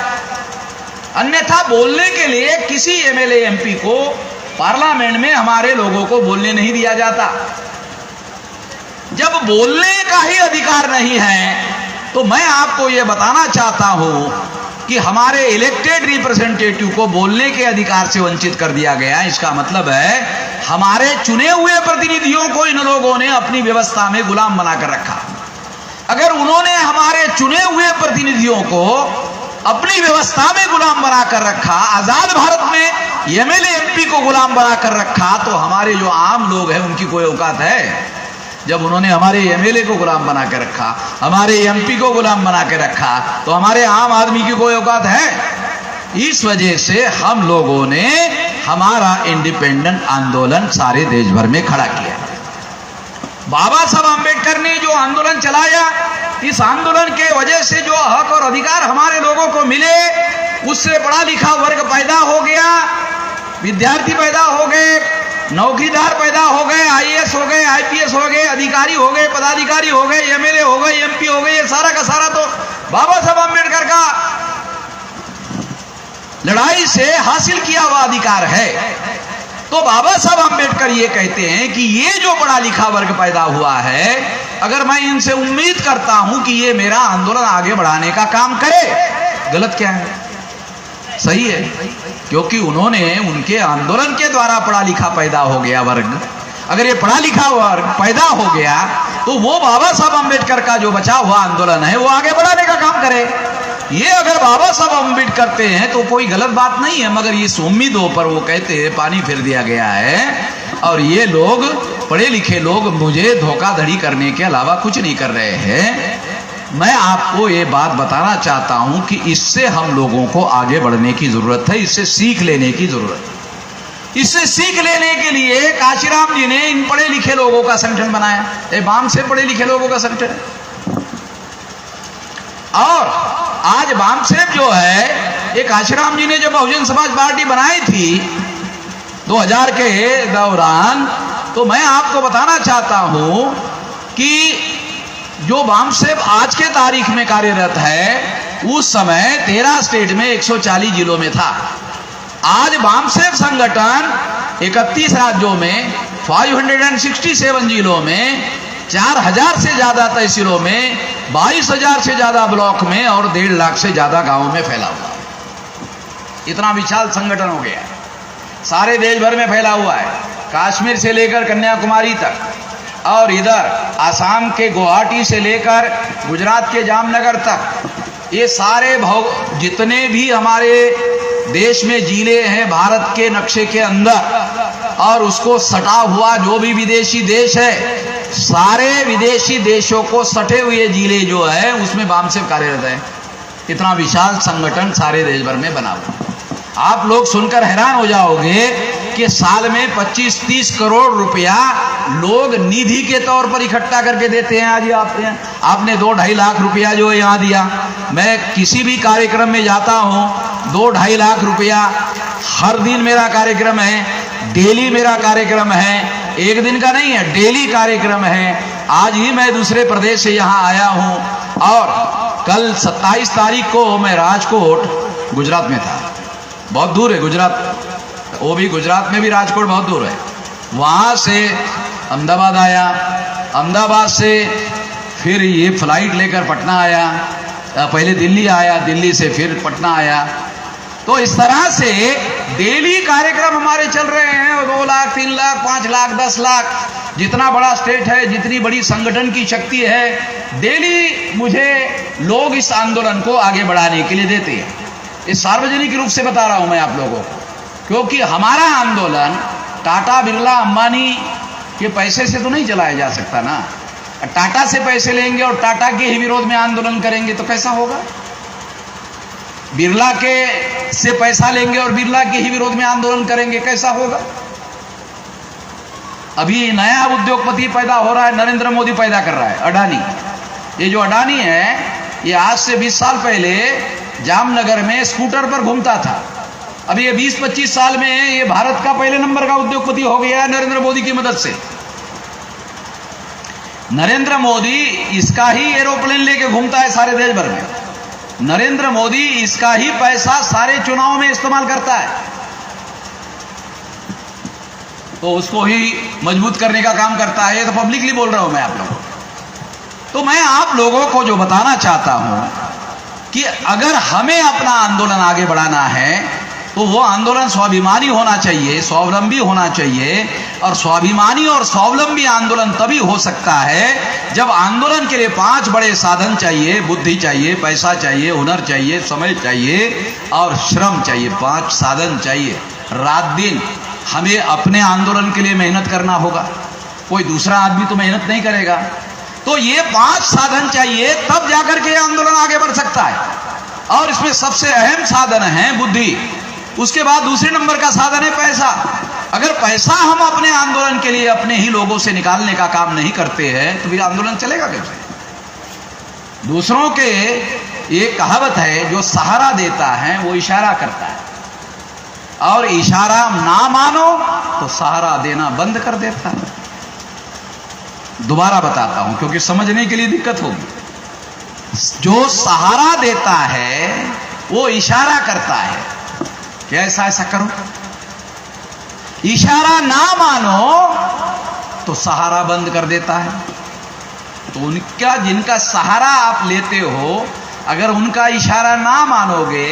अन्यथा बोलने के लिए किसी एमएलए एमपी को पार्लियामेंट में हमारे लोगों को बोलने नहीं दिया जाता। जब बोलने का ही अधिकार नहीं है तो मैं आपको यह बताना चाहता हूं कि हमारे इलेक्टेड रिप्रेजेंटेटिव को बोलने के अधिकार से वंचित कर दिया गया। इसका मतलब है हमारे चुने हुए प्रतिनिधियों को इन लोगों ने अपनी व्यवस्था में गुलाम बनाकर रखा। अगर उन्होंने हमारे चुने हुए प्रतिनिधियों को अपनी व्यवस्था में गुलाम बनाकर रखा, आजाद भारत में एमएलए एमपी को गुलाम बनाकर रखा, तो हमारे जो आम लोग हैं उनकी कोई औकात है? जब उन्होंने हमारे एमएलए को गुलाम बना के रखा, हमारे एमपी को गुलाम बना के रखा, तो हमारे आम आदमी की कोई औकात है? इस वजह से हम लोगों ने हमारा इंडिपेंडेंट आंदोलन सारे देश भर में खड़ा किया। बाबा साहब अंबेडकर ने जो आंदोलन चलाया, इस आंदोलन के वजह से जो हक और अधिकार हमारे लोगों को मिले, उससे पढ़ा लिखा वर्ग पैदा हो गया, विद्यार्थी पैदा हो गए, नौकरीदार पैदा हो गए, आईएएस हो गए, आईपीएस हो गए, अधिकारी हो गए, पदाधिकारी हो गए, एमएलए हो गए, एमपी हो गए। ये सारा का सारा तो बाबा साहब अंबेडकर का लड़ाई से हासिल किया हुआ अधिकार है। तो बाबा साहब अंबेडकर ये कहते हैं कि ये जो पढ़ा लिखा वर्ग पैदा हुआ है, अगर मैं इनसे उम्मीद करता हूं कि ये मेरा आंदोलन आगे बढ़ाने का काम करे, गलत क्या है? सही है, क्योंकि उन्होंने उनके आंदोलन के द्वारा पढ़ा लिखा पैदा हो गया वर्ग। अगर ये पढ़ा लिखा वर्ग पैदा हो गया तो वो बाबा साहब अंबेडकर का जो बचा हुआ आंदोलन है वो आगे बढ़ाने का काम करे। ये अगर बाबा साहब अंबेडकर करते हैं तो कोई गलत बात नहीं है, मगर इस उम्मीदों पर वो कहते हैं पानी फिर दिया गया है और ये लोग पढ़े लिखे लोग मुझे धोखाधड़ी करने के अलावा कुछ नहीं कर रहे हैं। मैं आपको ये बात बताना चाहता हूं कि इससे हम लोगों को आगे बढ़ने की जरूरत है, इससे सीख लेने की जरूरत है। इससे सीख लेने के लिए काशीराम जी ने इन पढ़े लिखे लोगों का संगठन बनाया, ये बाम से पढ़े लिखे लोगों का संगठन है। और आज बामसेब जो है, एक काशीराम जी ने जब बहुजन समाज पार्टी बनाई थी 2000 के दौरान, तो मैं आपको बताना चाहता हूं कि जो बामसेब आज के तारीख में कार्यरत है, उस समय 13 स्टेट में 140 जिलों में था। आज बामसेब संगठन 31 राज्यों में 567 जिलों में 4000 से ज्यादा तहसीलों में 22,000 से ज्यादा ब्लॉक में और 1.5 लाख से ज्यादा गांवों में फैला हुआ। इतना विशाल संगठन हो गया है, सारे देश भर में फैला हुआ है, कश्मीर से लेकर कन्याकुमारी तक, और इधर आसाम के गुवाहाटी से लेकर गुजरात के जामनगर तक। ये सारे जितने भी हमारे देश में जिले हैं भारत के नक्शे के अंदर, और उसको सटा हुआ जो भी विदेशी देश है, सारे विदेशी देशों को सटे हुए जिले जो है उसमें बामसेफ कार्यरत है। इतना विशाल संगठन सारे देश भर में बना हुआ। आप लोग सुनकर हैरान हो जाओगे कि साल में 25-30 करोड़ रुपया लोग निधि के तौर पर इकट्ठा करके देते हैं। आज आपने 2-2.5 लाख रुपया जो यहाँ दिया। मैं किसी भी कार्यक्रम में जाता हूँ 2-2.5 लाख रुपया, हर दिन मेरा कार्यक्रम है, डेली मेरा कार्यक्रम है, एक दिन का नहीं है, डेली कार्यक्रम है। आज ही मैं दूसरे प्रदेश से यहाँ आया हूँ और कल 27 तारीख को मैं राजकोट गुजरात में था। बहुत दूर है गुजरात, वो भी गुजरात में भी राजकोट बहुत दूर है। वहाँ से अहमदाबाद आया, अहमदाबाद से फिर ये फ्लाइट लेकर पटना आया, पहले दिल्ली आया, दिल्ली से फिर पटना आया। तो इस तरह से डेली कार्यक्रम हमारे चल रहे हैं। 2 लाख, 3 लाख, 5 लाख, 10 लाख, जितना बड़ा स्टेट है, जितनी बड़ी संगठन की शक्ति है, डेली मुझे लोग इस आंदोलन को आगे बढ़ाने के लिए देते हैं। इस सार्वजनिक रूप से बता रहा हूं मैं आप लोगों को, क्योंकि हमारा आंदोलन टाटा, बिरला, अंबानी के पैसे से तो नहीं चलाया जा सकता ना। टाटा से पैसे लेंगे और टाटा के ही विरोध में आंदोलन करेंगे तो कैसा होगा? बिरला के से पैसा लेंगे और बिरला के ही विरोध में आंदोलन करेंगे, कैसा होगा? अभी नया उद्योगपति पैदा हो रहा है, नरेंद्र मोदी पैदा कर रहा है, अडानी। ये जो अडानी है, ये आज से 20 साल पहले जामनगर में स्कूटर पर घूमता था। अभी ये 20-25 साल में ये भारत का पहले नंबर का उद्योगपति हो गया है नरेंद्र मोदी की मदद से। नरेंद्र मोदी इसका ही एरोप्लेन लेके घूमता है सारे देश भर में। नरेंद्र मोदी इसका ही पैसा सारे चुनाव में इस्तेमाल करता है, तो उसको ही मजबूत करने का काम करता है। ये तो पब्लिकली बोल रहा हूं मैं आप लोगों को। तो मैं आप लोगों को जो बताना चाहता हूं कि अगर हमें अपना आंदोलन आगे बढ़ाना है तो वो आंदोलन स्वाभिमानी होना चाहिए, स्वावलंबी होना चाहिए। और स्वाभिमानी और स्वावलंबी आंदोलन तभी हो सकता है जब आंदोलन के लिए 5 बड़े साधन चाहिए। बुद्धि चाहिए, पैसा चाहिए, हुनर चाहिए, समय चाहिए और श्रम चाहिए। 5 साधन चाहिए। रात दिन हमें अपने आंदोलन के लिए मेहनत करना होगा, कोई दूसरा आदमी तो मेहनत नहीं करेगा। तो ये 5 साधन चाहिए, तब जाकर के आंदोलन आगे बढ़ सकता है। और इसमें सबसे अहम साधन है बुद्धि। उसके बाद दूसरे नंबर का साधन है पैसा। अगर पैसा हम अपने आंदोलन के लिए अपने ही लोगों से निकालने का काम नहीं करते हैं तो फिर आंदोलन चलेगा कैसे? दूसरों के एक कहावत है, जो सहारा देता है वो इशारा करता है, और इशारा ना मानो तो सहारा देना बंद कर देता है। दोबारा बताता हूं क्योंकि समझने के लिए दिक्कत होगी। जो सहारा देता है वो इशारा करता है कि ऐसा करो। इशारा ना मानो तो सहारा बंद कर देता है। तो उनका, जिनका सहारा आप लेते हो, अगर उनका इशारा ना मानोगे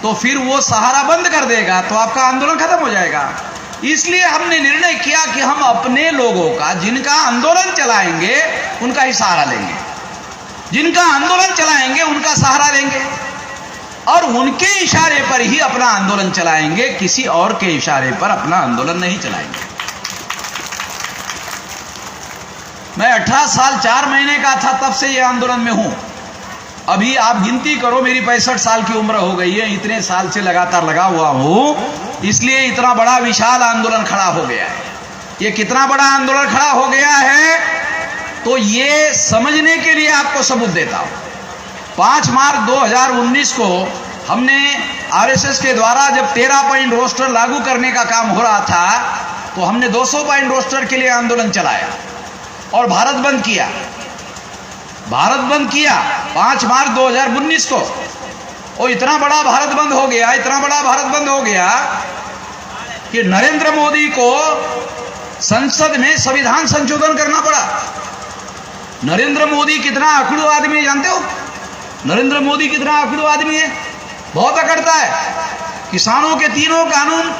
तो फिर वो सहारा बंद कर देगा, तो आपका आंदोलन खत्म हो जाएगा। इसलिए हमने निर्णय किया कि हम अपने लोगों का, जिनका आंदोलन चलाएंगे उनका ही सहारा लेंगे, जिनका आंदोलन चलाएंगे उनका सहारा लेंगे और उनके इशारे पर ही अपना आंदोलन चलाएंगे, किसी और के इशारे पर अपना आंदोलन नहीं चलाएंगे। मैं 18 साल 4 महीने का था तब से ये आंदोलन में हूं। अभी आप गिनती करो, मेरी 65 साल की उम्र हो गई है। इतने साल से लगातार लगा हुआ हूं, इसलिए इतना बड़ा विशाल आंदोलन खड़ा हो गया है। ये कितना बड़ा आंदोलन खड़ा हो गया है तो ये समझने के लिए आपको सबूत देता हूं। 5 मार्च 2019 को हमने आरएसएस के द्वारा जब 13 पॉइंट रोस्टर लागू करने का काम हो रहा था तो हमने 200 पॉइंट रोस्टर के लिए आंदोलन चलाया और भारत बंद किया। भारत बंद किया 5 मार्च 2019 को। और इतना बड़ा भारत बंद हो गया, इतना बड़ा भारत बंद हो गया कि नरेंद्र मोदी को संसद में संविधान संशोधन करना पड़ा। नरेंद्र मोदी कितना अकड़ू आदमी है जानते हो? नरेंद्र मोदी कितना अकड़ू आदमी है, बहुत अकड़ता है। किसानों के 3 कानून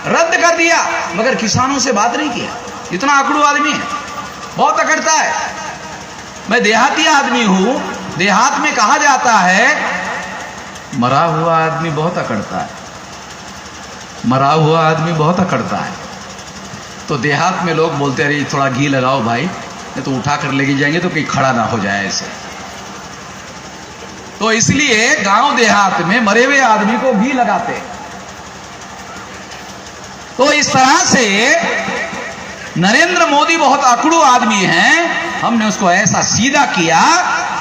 रद्द कर दिया मगर किसानों से बात नहीं किया, इतना अकड़ू आदमी है, बहुत अकड़ता है। मैं देहाती आदमी हूं, देहात में कहा जाता है मरा हुआ आदमी बहुत अकड़ता है, मरा हुआ आदमी बहुत अकड़ता है। तो देहात में लोग बोलते अरे थोड़ा घी लगाओ भाई, नहीं तो उठा कर लेके जाएंगे तो कहीं खड़ा ना हो जाए ऐसे। तो इसलिए गांव देहात में मरे हुए आदमी को घी लगाते। तो इस तरह से नरेंद्र मोदी बहुत अकड़ू आदमी हैं। हमने उसको ऐसा सीधा किया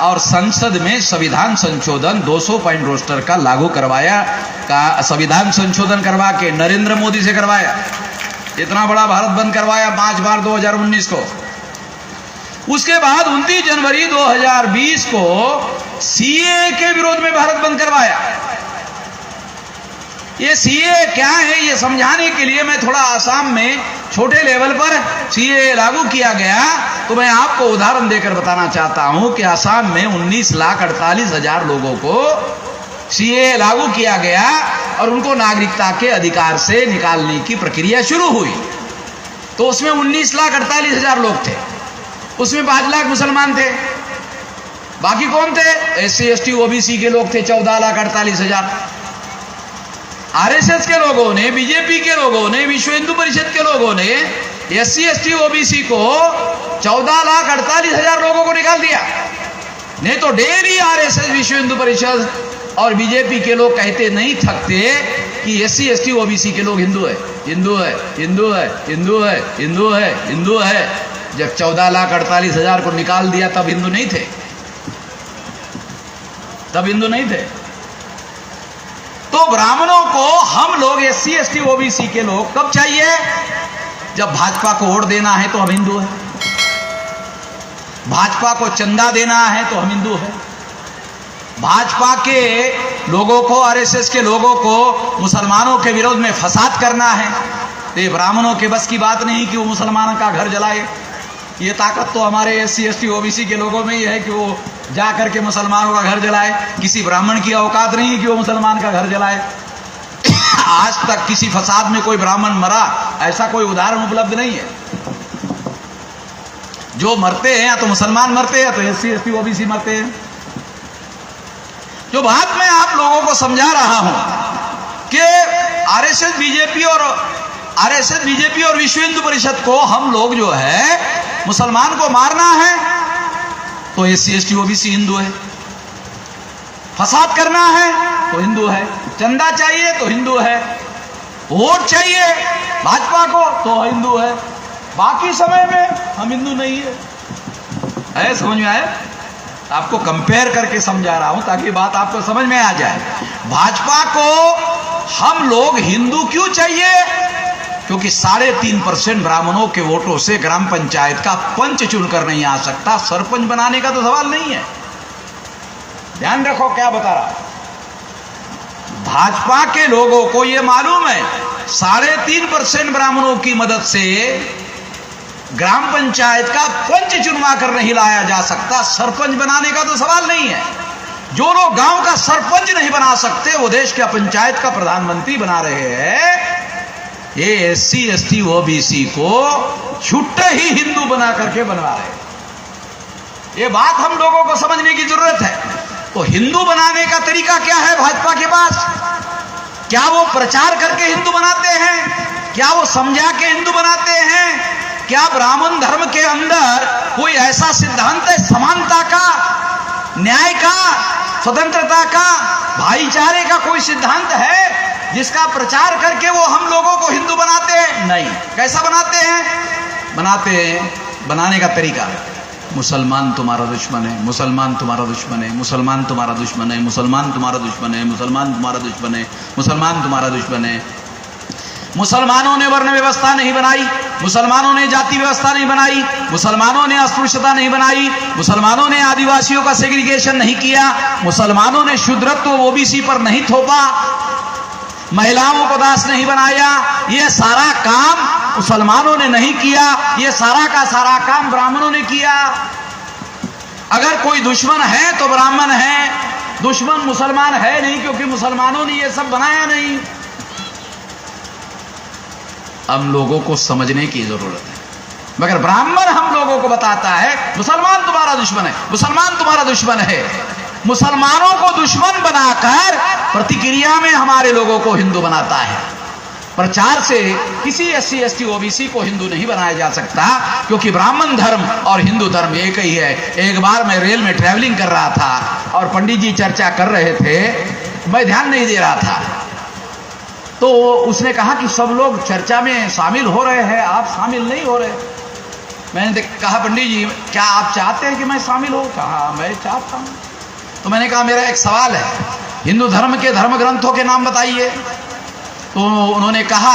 और संसद में संविधान संशोधन 200 पॉइंट रोस्टर का लागू करवाया, का संविधान संशोधन करवा के नरेंद्र मोदी से करवाया। इतना बड़ा भारत बंद करवाया 5 बार 2019 को। उसके बाद 29 जनवरी 2020 को सीए के विरोध में भारत बंद करवाया। ये सीए क्या है ये समझाने के लिए मैं थोड़ा आसाम में छोटे लेवल पर सीए लागू किया गया, तो मैं आपको उदाहरण देकर बताना चाहता हूं कि आसाम में 19,48,000 लोगों को सीए लागू किया गया और उनको नागरिकता के अधिकार से निकालने की प्रक्रिया शुरू हुई। तो उसमें 19,48,000 लोग थे, उसमें 5 लाख मुसलमान थे, बाकी कौन थे? SC ST OBC के लोग थे 14,48,000। आरएसएस के लोगों ने, बीजेपी के लोगों ने, विश्व हिंदू परिषद के लोगों ने SC ST OBC को 14,48,000 लोगों को निकाल दिया। नहीं तो डेली आरएसएस, विश्व हिंदू परिषद और बीजेपी के लोग कहते नहीं थकते कि SC ST OBC के लोग हिंदू है, हिंदू है, हिंदू है, हिंदू है, हिंदू है, हिंदू है। जब 14,48,000 को निकाल दिया तब हिंदू नहीं थे, तब हिंदू नहीं थे। तो ब्राह्मणों को हम लोग SC ST OBC के लोग कब चाहिए? जब भाजपा को वोट देना है तो हम हिंदू हैं, भाजपा को चंदा देना है तो हम हिंदू हैं, भाजपा के लोगों को, आरएसएस के लोगों को मुसलमानों के विरोध में फसाद करना है। तो ये ब्राह्मणों के बस की बात नहीं कि वो मुसलमानों का घर जलाए। ये ताकत तो हमारे SC ST OBC के लोगों में ही है कि वो जा करके मुसलमानों का घर जलाए। किसी ब्राह्मण की औकात नहीं कि वो मुसलमान का घर जलाए। आज तक किसी फसाद में कोई ब्राह्मण मरा ऐसा कोई उदाहरण उपलब्ध नहीं है। जो मरते हैं या तो मुसलमान मरते हैं या तो SC ST OBC मरते हैं। जो बात मैं आप लोगों को समझा रहा हूं कि आरएसएस बीजेपी और विश्व हिंदू परिषद को हम लोग जो है मुसलमान को मारना है तो SC ST OBC हिंदू है, फसाद करना है तो हिंदू है, चंदा चाहिए तो हिंदू है, वोट चाहिए भाजपा को तो हिंदू है, बाकी समय में हम हिंदू नहीं है। समझ में आए? आपको कंपेयर करके समझा रहा हूं ताकि बात आपको समझ में आ जाए। भाजपा को हम लोग हिंदू क्यों चाहिए? क्योंकि 3.5% ब्राह्मणों के वोटों से ग्राम पंचायत का पंच चुनकर नहीं आ सकता, सरपंच बनाने का तो सवाल नहीं है। ध्यान रखो क्या बता रहा। भाजपा के लोगों को यह मालूम है 3.5% ब्राह्मणों की मदद से ग्राम पंचायत का पंच चुनवा कर नहीं लाया जा सकता, सरपंच बनाने का तो सवाल नहीं है। जो लोग गांव का सरपंच नहीं बना सकते वो देश का पंचायत का प्रधानमंत्री बना रहे हैं। ये SC ST OBC को छुट्टे ही हिंदू बना करके बनवा रहे। ये बात हम लोगों को समझने की जरूरत है। तो हिंदू बनाने का तरीका क्या है भाजपा के पास? क्या वो प्रचार करके हिंदू बनाते हैं? क्या वो समझा के हिंदू बनाते हैं? क्या ब्राह्मण धर्म के अंदर कोई ऐसा सिद्धांत है समानता का, न्याय का, स्वतंत्रता का, भाईचारे का कोई सिद्धांत है जिसका प्रचार करके वो हम लोगों को हिंदू बनाते हैं? नहीं। कैसा बनाते हैं? बनाने का तरीका मुसलमान तुम्हारा दुश्मन है, मुसलमान तुम्हारा दुश्मन है, मुसलमान तुम्हारा दुश्मन है, मुसलमान तुम्हारा दुश्मन है, मुसलमान तुम्हारा दुश्मन है, मुसलमान तुम्हारा दुश्मन है। मुसलमानों ने वर्ण व्यवस्था नहीं बनाई, मुसलमानों ने जाति व्यवस्था नहीं बनाई, मुसलमानों ने अस्पृश्यता नहीं बनाई, मुसलमानों ने आदिवासियों का सेग्रीगेशन नहीं किया, मुसलमानों ने शूद्रत्व OBC पर नहीं थोपा, महिलाओं को दास नहीं बनाया। ये सारा काम मुसलमानों ने नहीं किया, ये सारा का सारा काम ब्राह्मणों ने किया। अगर कोई दुश्मन है तो ब्राह्मण है, दुश्मन मुसलमान है नहीं, क्योंकि मुसलमानों ने ये सब बनाया नहीं। हम लोगों को समझने की जरूरत है। मगर ब्राह्मण हम लोगों को बताता है मुसलमान तुम्हारा दुश्मन है, मुसलमान तुम्हारा दुश्मन है। मुसलमानों को दुश्मन बनाकर प्रतिक्रिया में हमारे लोगों को हिंदू बनाता है। प्रचार से किसी SC ST OBC को हिंदू नहीं बनाया जा सकता, क्योंकि ब्राह्मण धर्म और हिंदू धर्म एक ही है। एक बार मैं रेल में ट्रैवलिंग कर रहा था और पंडित जी चर्चा कर रहे थे, मैं ध्यान नहीं दे रहा था, तो उसने कहा कि सब लोग चर्चा में शामिल हो रहे हैं, आप शामिल नहीं हो रहे। मैंने कहा पंडित जी क्या आप चाहते हैं कि मैं शामिल हो? कहा मैं चाहता हूं। तो मैंने कहा मेरा एक सवाल है, हिंदू धर्म के धर्म ग्रंथों के नाम बताइए। तो उन्होंने कहा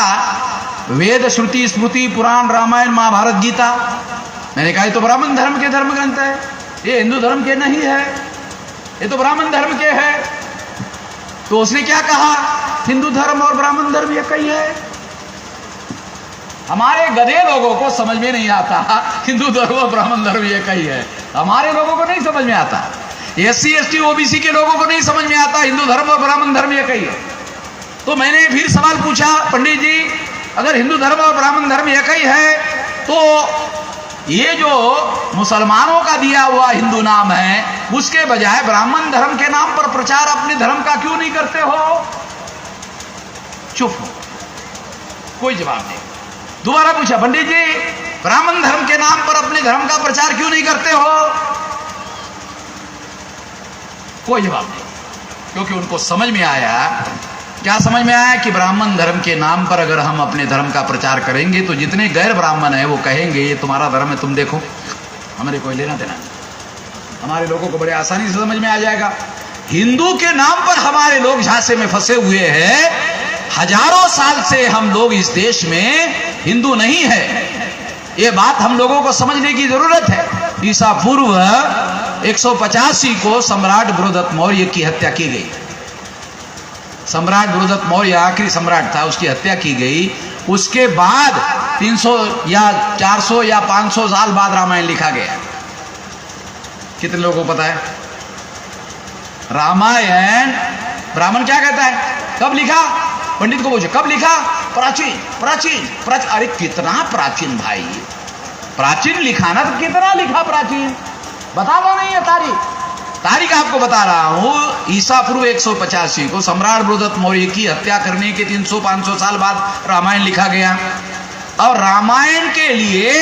वेद, श्रुति, स्मृति, पुराण, रामायण, महाभारत, गीता। मैंने कहा ये तो ब्राह्मण धर्म के धर्म ग्रंथ है, ये हिंदू धर्म के नहीं है, ये तो ब्राह्मण धर्म के है। तो उसने क्या कहा, हिंदू धर्म और ब्राह्मण धर्म एक ही है। हमारे गधे लोगों को समझ में नहीं आता हिंदू धर्म और ब्राह्मण धर्म एक ही है, हमारे लोगों को नहीं समझ में आता, SC ST OBC के लोगों को नहीं समझ में आता हिंदू धर्म और ब्राह्मण धर्म एक ही है। तो मैंने फिर सवाल पूछा, पंडित जी अगर हिंदू धर्म और ब्राह्मण धर्म एक ही है, तो ये जो मुसलमानों का दिया हुआ हिंदू नाम है, उसके बजाय ब्राह्मण धर्म के नाम पर प्रचार अपने धर्म का क्यों नहीं करते हो? चुप हो, कोई जवाब नहीं। दोबारा पूछा, पंडित जी ब्राह्मण धर्म के नाम पर अपने धर्म का प्रचार क्यों नहीं करते हो? कोई जवाब नहीं, क्योंकि उनको समझ में आया, क्या समझ में आया कि ब्राह्मण धर्म के नाम पर अगर हम अपने धर्म का प्रचार करेंगे तो जितने गैर ब्राह्मण है वो कहेंगे ये तुम्हारा धर्म है, तुम देखो, हमारे कोई लेना देना नहीं। हमारे लोगों को बड़े आसानी से समझ में आ जाएगा। हिंदू के नाम पर हमारे लोग झांसे में फंसे हुए हैं, हजारों साल से हम लोग इस देश में हिंदू नहीं है, ये बात हम लोगों को समझने की जरूरत है। ईसा पूर्व 185 को सम्राट बृहदत्त मौर्य की हत्या की गई। सम्राट बृहदत्त मौर्य आखिरी सम्राट था, उसकी हत्या की गई। उसके बाद 300 या 400 या 500 साल बाद रामायण लिखा गया। कितने लोगों को पता है? रामायण ब्राह्मण क्या कहता है, कब लिखा? पंडित को पूछो कब लिखा? प्राचीन प्राचीन प्राचीन। अरे कितना प्राचीन भाई, प्राचीन लिखा ना, तो कितना लिखा प्राचीन, बता दो नहीं है तारीख आपको बता रहा हूं। ईसा पूर्व 185 को सम्राट बृहदत्त मौर्य की हत्या करने के 300-500 साल बाद रामायण लिखा गया। और रामायण के लिए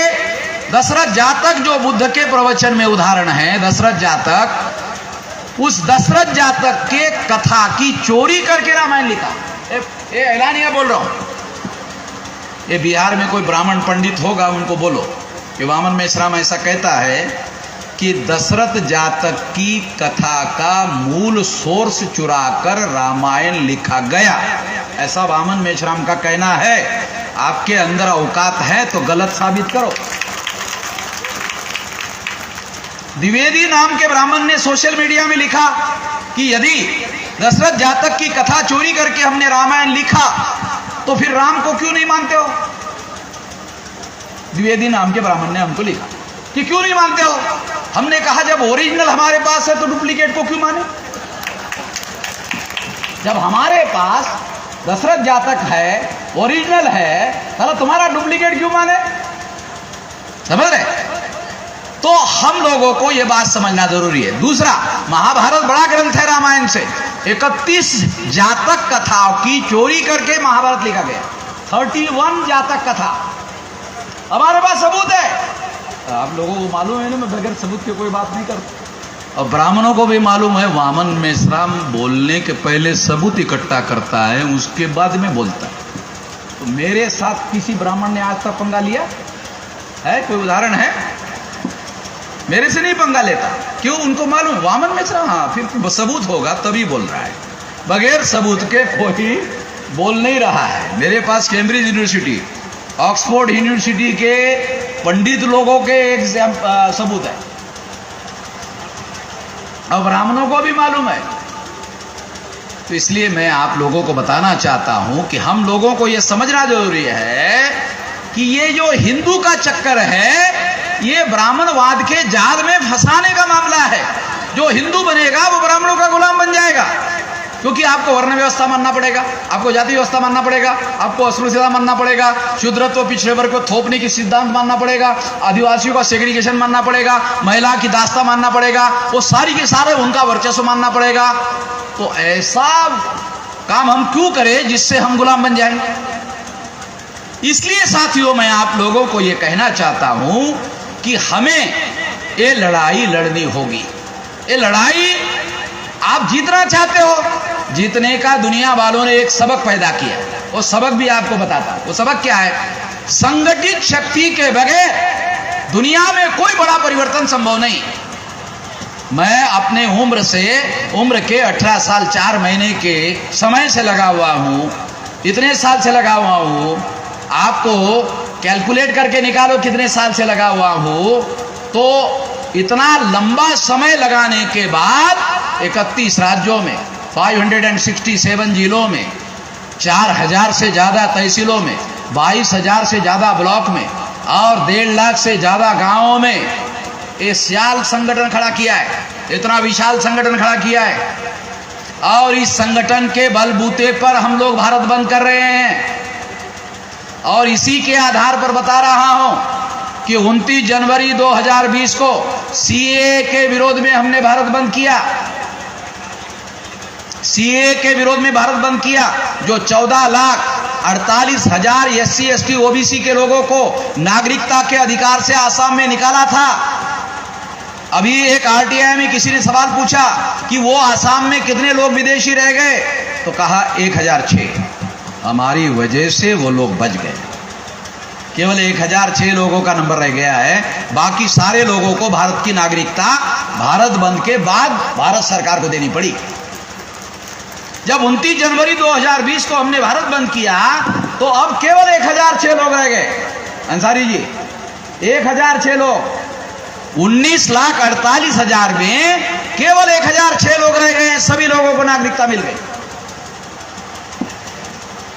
दशरथ जातक जो बुद्ध के प्रवचन में उदाहरण है, दशरथ जातक, उस दशरथ जातक के कथा की चोरी करके रामायण लिखा। ये ऐलानिया बोल रहा हूं। ये बिहार में कोई ब्राह्मण पंडित होगा, उनको बोलो कि वामन मेश्राम ऐसा कहता है कि दशरथ जातक की कथा का मूल सोर्स चुराकर रामायण लिखा गया, ऐसा वामन मेश्राम का कहना है। आपके अंदर औकात है तो गलत साबित करो। द्विवेदी नाम के ब्राह्मण ने सोशल मीडिया में लिखा कि यदि दशरथ जातक की कथा चोरी करके हमने रामायण लिखा तो फिर राम को क्यों नहीं मानते हो? द्विवेदी नाम के ब्राह्मण ने हमको लिखा कि क्यों नहीं मानते हो? हमने कहा जब ओरिजिनल हमारे पास है तो डुप्लीकेट को क्यों माने? जब हमारे पास दशरथ जातक है, ओरिजिनल है, तो तुम्हारा डुप्लीकेट क्यों माने? समझ रहे? तो हम लोगों को यह बात समझना जरूरी है। दूसरा, महाभारत बड़ा ग्रंथ है, रामायण से 31 जातक कथाओं की चोरी करके महाभारत लिखा गया। 31 जातक कथा हमारे पास सबूत है। आप लोगों को मालूम है ना, मैं बगैर सबूत के कोई बात नहीं करता। और ब्राह्मणों को भी मालूम है, वामन मेश्राम बोलने के पहले सबूत इकट्ठा करता है, उसके बाद में बोलता है। तो मेरे साथ किसी ब्राह्मण ने आज तक पंगा लिया है? कोई उदाहरण है? मेरे से नहीं पंगा लेता। क्यों? उनको मालूम वामन मेश्राम, हाँ फिर सबूत होगा तभी बोल रहा है, बगैर सबूत के कोई बोल नहीं रहा है। मेरे पास कैम्ब्रिज यूनिवर्सिटी, ऑक्सफोर्ड यूनिवर्सिटी के पंडित लोगों के सबूत है, और ब्राह्मणों को भी मालूम है। तो इसलिए मैं आप लोगों को बताना चाहता हूं कि हम लोगों को यह समझना जरूरी है कि ये जो हिंदू का चक्कर है, ये ब्राह्मणवाद के जाल में फंसाने का मामला है। जो हिंदू बनेगा वो ब्राह्मणों का गुलाम बन जाएगा, क्योंकि आपको वर्ण व्यवस्था मानना पड़ेगा, आपको जाति व्यवस्था मानना पड़ेगा, आपको अस्पृश्यता मानना पड़ेगा, शूद्रत्व पिछड़े वर्ग को थोपने की सिद्धांत मानना पड़ेगा, आदिवासियों का सेग्रीगेशन मानना पड़ेगा, महिला की दास्ता मानना पड़ेगा, वो सारी के सारे उनका वर्चस्व मानना पड़ेगा। तो ऐसा काम हम क्यों करें जिससे हम गुलाम बन जाएं? इसलिए साथियों मैं आप लोगों को ये कहना चाहता हूं कि हमें ये लड़ाई लड़नी होगी। ये लड़ाई आप जीतना चाहते हो, जीतने का दुनिया वालों ने एक सबक पैदा किया, वो सबक भी आपको बताता हूं। वो सबक क्या है? संगठित शक्ति के बगैर दुनिया में कोई बड़ा परिवर्तन संभव नहीं। मैं अपने उम्र के 18 साल 4 महीने के समय से लगा हुआ हूं, इतने साल से लगा हुआ हूं। आपको कैलकुलेट करके निकालो कितने साल से लगा हुआ हूं, तो इतना लंबा समय लगाने के बाद 31 राज्यों में, 567 जिलों में, 4000 से ज़्यादा तहसीलों में, 22,000 से ज़्यादा ब्लॉक में और 1.5 लाख से ज़्यादा गांवों में ये विशाल संगठन खड़ा किया है, इतना विशाल संगठन खड़ा किया है। और इस संगठन के बलबूते पर हम लोग भारत बंद कर रहे हैं। और इसी के आधार पर बता रहा हूं कि 29 जनवरी 2020 को सीएए के विरोध में हमने भारत बंद किया। सीएए के विरोध में भारत बंद किया, जो 14,48,000 SC ST OBC के लोगों को नागरिकता के अधिकार से आसाम में निकाला था। अभी एक RTI में किसी ने सवाल पूछा कि वो आसाम में कितने लोग विदेशी रह गए, तो कहा 1006। हमारी वजह से वो लोग बच गए। केवल 1006 लोगों का नंबर रह गया है, बाकी सारे लोगों को भारत की नागरिकता भारत बंद के बाद भारत सरकार को देनी पड़ी। जब 29 जनवरी 2020 को हमने भारत बंद किया तो अब केवल 1006 लोग रह गए। अंसारी जी, 1006 लोग, 19,48,000 में केवल 1006 लोग रह गए। सभी लोगों को नागरिकता मिल गई।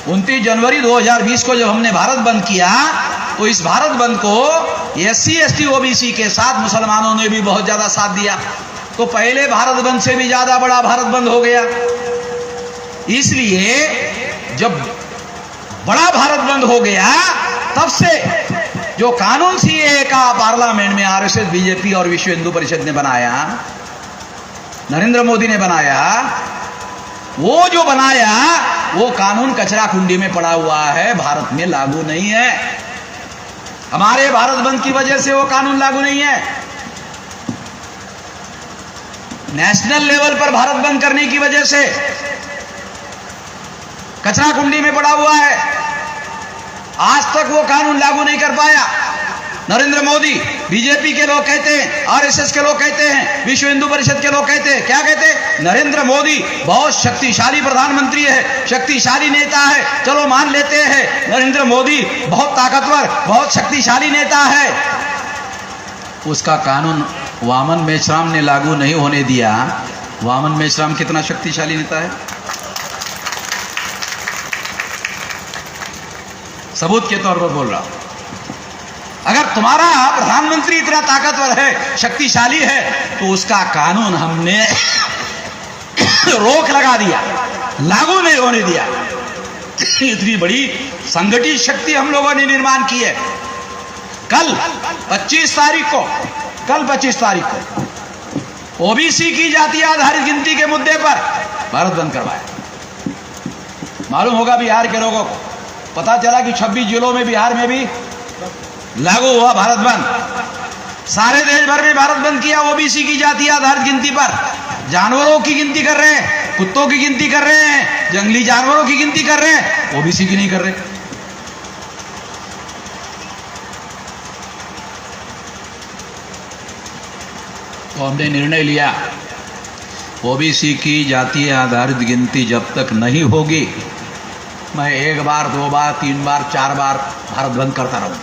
29 जनवरी 2020 को जब हमने भारत बंद किया तो इस भारत बंद को SC ST OBC के साथ मुसलमानों ने भी बहुत ज्यादा साथ दिया। तो पहले भारत बंद से भी ज्यादा बड़ा भारत बंद हो गया। इसलिए जब बड़ा भारत बंद हो गया, तब से जो कानून सीएए का पार्लियामेंट में RSS, बीजेपी और विश्व हिंदू परिषद ने बनाया, नरेंद्र मोदी ने बनाया, वो जो बनाया वो कानून कचरा कुंडी में पड़ा हुआ है, भारत में लागू नहीं है। हमारे भारत बंद की वजह से वो कानून लागू नहीं है। नेशनल लेवल पर भारत बंद करने की वजह से कचरा कुंडी में पड़ा हुआ है। आज तक वो कानून लागू नहीं कर पाया। नरेंद्र मोदी, बीजेपी के लोग कहते हैं, RSS के लोग कहते हैं, विश्व हिंदू परिषद के लोग कहते हैं, क्या कहते हैं? नरेंद्र मोदी बहुत शक्तिशाली प्रधानमंत्री है, शक्तिशाली नेता है। चलो मान लेते हैं नरेंद्र मोदी बहुत ताकतवर, बहुत शक्तिशाली नेता है। उसका कानून वामन मेश्राम ने लागू नहीं होने दिया। वामन मेश्राम कितना शक्तिशाली नेता है? सबूत के तौर पर बोल रहा हूं। अगर तुम्हारा प्रधानमंत्री इतना ताकतवर है, शक्तिशाली है, तो उसका कानून हमने रोक लगा दिया, लागू नहीं होने दिया। इतनी बड़ी संगठित शक्ति हम लोगों ने निर्माण की है। कल 25 तारीख को ओबीसी की जाति आधारित गिनती के मुद्दे पर भारत बंद करवाया। मालूम होगा बिहार के लोगों को, पता चला कि 26 जिलों में बिहार में भी लागू हुआ भारत बंद। सारे देश भर में भारत बंद किया ओबीसी की जाति आधारित गिनती पर। जानवरों की गिनती कर रहे हैं, कुत्तों की गिनती कर रहे हैं, जंगली जानवरों की गिनती कर रहे हैं, ओबीसी की नहीं कर रहे। तो हमने निर्णय लिया, ओबीसी की जाति आधारित गिनती जब तक नहीं होगी, मैं 1 बार 2 बार 3 बार 4 बार भारत बंद करता रहूंगा।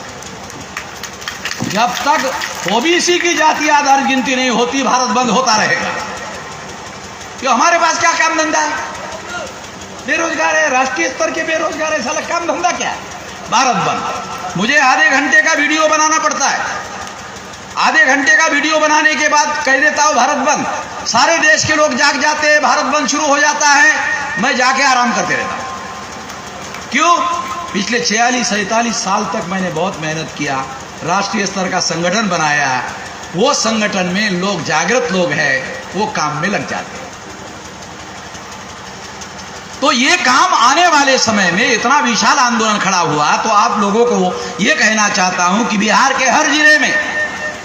जब तक ओबीसी की जाति आधारित गिनती नहीं होती, भारत बंद होता रहेगा। क्यों? हमारे पास क्या काम धंधा है? बेरोजगार है, राष्ट्रीय स्तर के बेरोजगार है, साला काम धंधा क्या है? भारत बंद। मुझे आधे घंटे का वीडियो बनाना पड़ता है, आधे घंटे का वीडियो बनाने के बाद कह देता हूं भारत बंद। सारे देश के लोग जाग जाते हैं, भारत बंद शुरू हो जाता है, मैं जाके आराम करते रहता हूं। क्यों? पिछले 46-47 साल तक मैंने बहुत मेहनत किया, राष्ट्रीय स्तर का संगठन बनाया। वो संगठन में लोग, जागृत लोग हैं, वो काम में लग जाते हैं। तो ये काम आने वाले समय में इतना विशाल आंदोलन खड़ा हुआ, तो आप लोगों को ये कहना चाहता हूं कि बिहार के हर जिले में,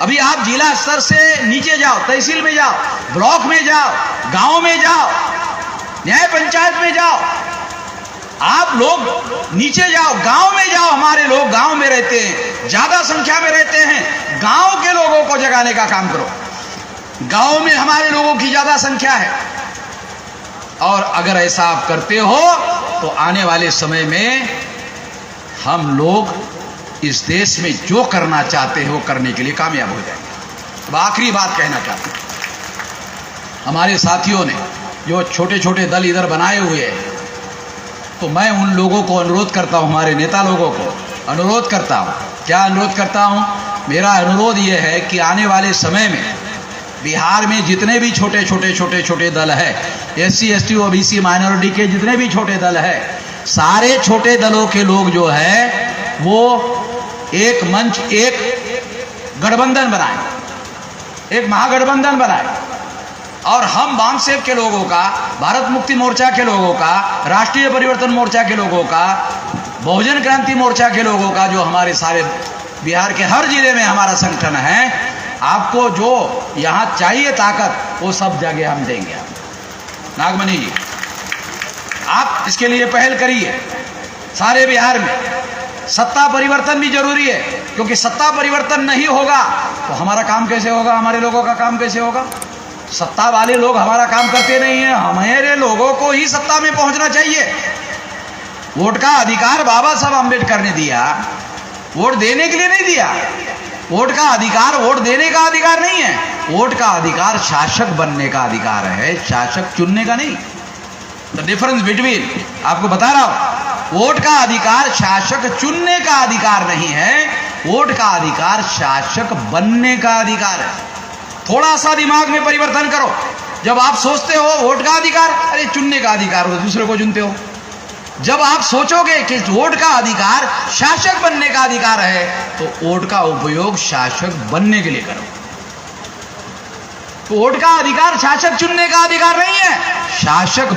अभी आप जिला स्तर से नीचे जाओ, तहसील में जाओ, ब्लॉक में जाओ, गांव में जाओ, न्याय पंचायत में जाओ, आप लोग नीचे जाओ, गांव में जाओ। हमारे लोग गांव में रहते हैं, ज्यादा संख्या में रहते हैं। गांव के लोगों को जगाने का काम करो। गांव में हमारे लोगों की ज्यादा संख्या है, और अगर ऐसा आप करते हो तो आने वाले समय में हम लोग इस देश में जो करना चाहते हैं वो करने के लिए कामयाब हो जाएंगे। अब आखिरी बात कहना चाहते हैं, हमारे साथियों ने जो छोटे छोटे दल इधर बनाए हुए हैं, तो मैं उन लोगों को अनुरोध करता हूं, हमारे नेता लोगों को अनुरोध करता हूं। क्या अनुरोध करता हूं? मेरा अनुरोध यह है कि आने वाले समय में बिहार में जितने भी छोटे दल है, SC ST OBC माइनॉरिटी के जितने भी छोटे दल है, सारे छोटे दलों के लोग जो है वो एक मंच, एक गठबंधन बनाए, एक महागठबंधन बनाए, और हम बामसेब के लोगों का, भारत मुक्ति मोर्चा के लोगों का, राष्ट्रीय परिवर्तन मोर्चा के लोगों का, बहुजन क्रांति मोर्चा के लोगों का, जो हमारे सारे बिहार के हर जिले में हमारा संगठन है, आपको जो यहां चाहिए ताकत वो सब जगह हम देंगे। नागमणि जी, आप इसके लिए पहल करिए। सारे बिहार में सत्ता परिवर्तन भी जरूरी है, क्योंकि सत्ता परिवर्तन नहीं होगा तो हमारा काम कैसे होगा, हमारे लोगों का काम कैसे होगा? सत्ता वाले लोग हमारा काम करते नहीं है, हमारे लोगों को ही सत्ता में पहुंचना चाहिए। वोट का अधिकार बाबा साहब अंबेडकर ने दिया, वोट देने के लिए नहीं दिया। वोट का अधिकार वोट देने का अधिकार नहीं है, वोट का अधिकार शासक बनने का अधिकार है, शासक चुनने का नहीं। द डिफरेंस बिटवीन, आपको बता रहा हूं, वोट का अधिकार शासक चुनने का अधिकार नहीं है, वोट का अधिकार शासक बनने का अधिकार है। थोड़ा सा दिमाग में परिवर्तन करो। जब आप सोचते हो वोट का अधिकार, अरे चुनने का अधिकार हो, दूसरे को चुनते हो। जब आप सोचोगे कि वोट का अधिकार शासक बनने का अधिकार है, तो वोट का उपयोग शासक बनने के लिए करो। तो वोट का अधिकार शासक चुनने का अधिकार नहीं है, शासक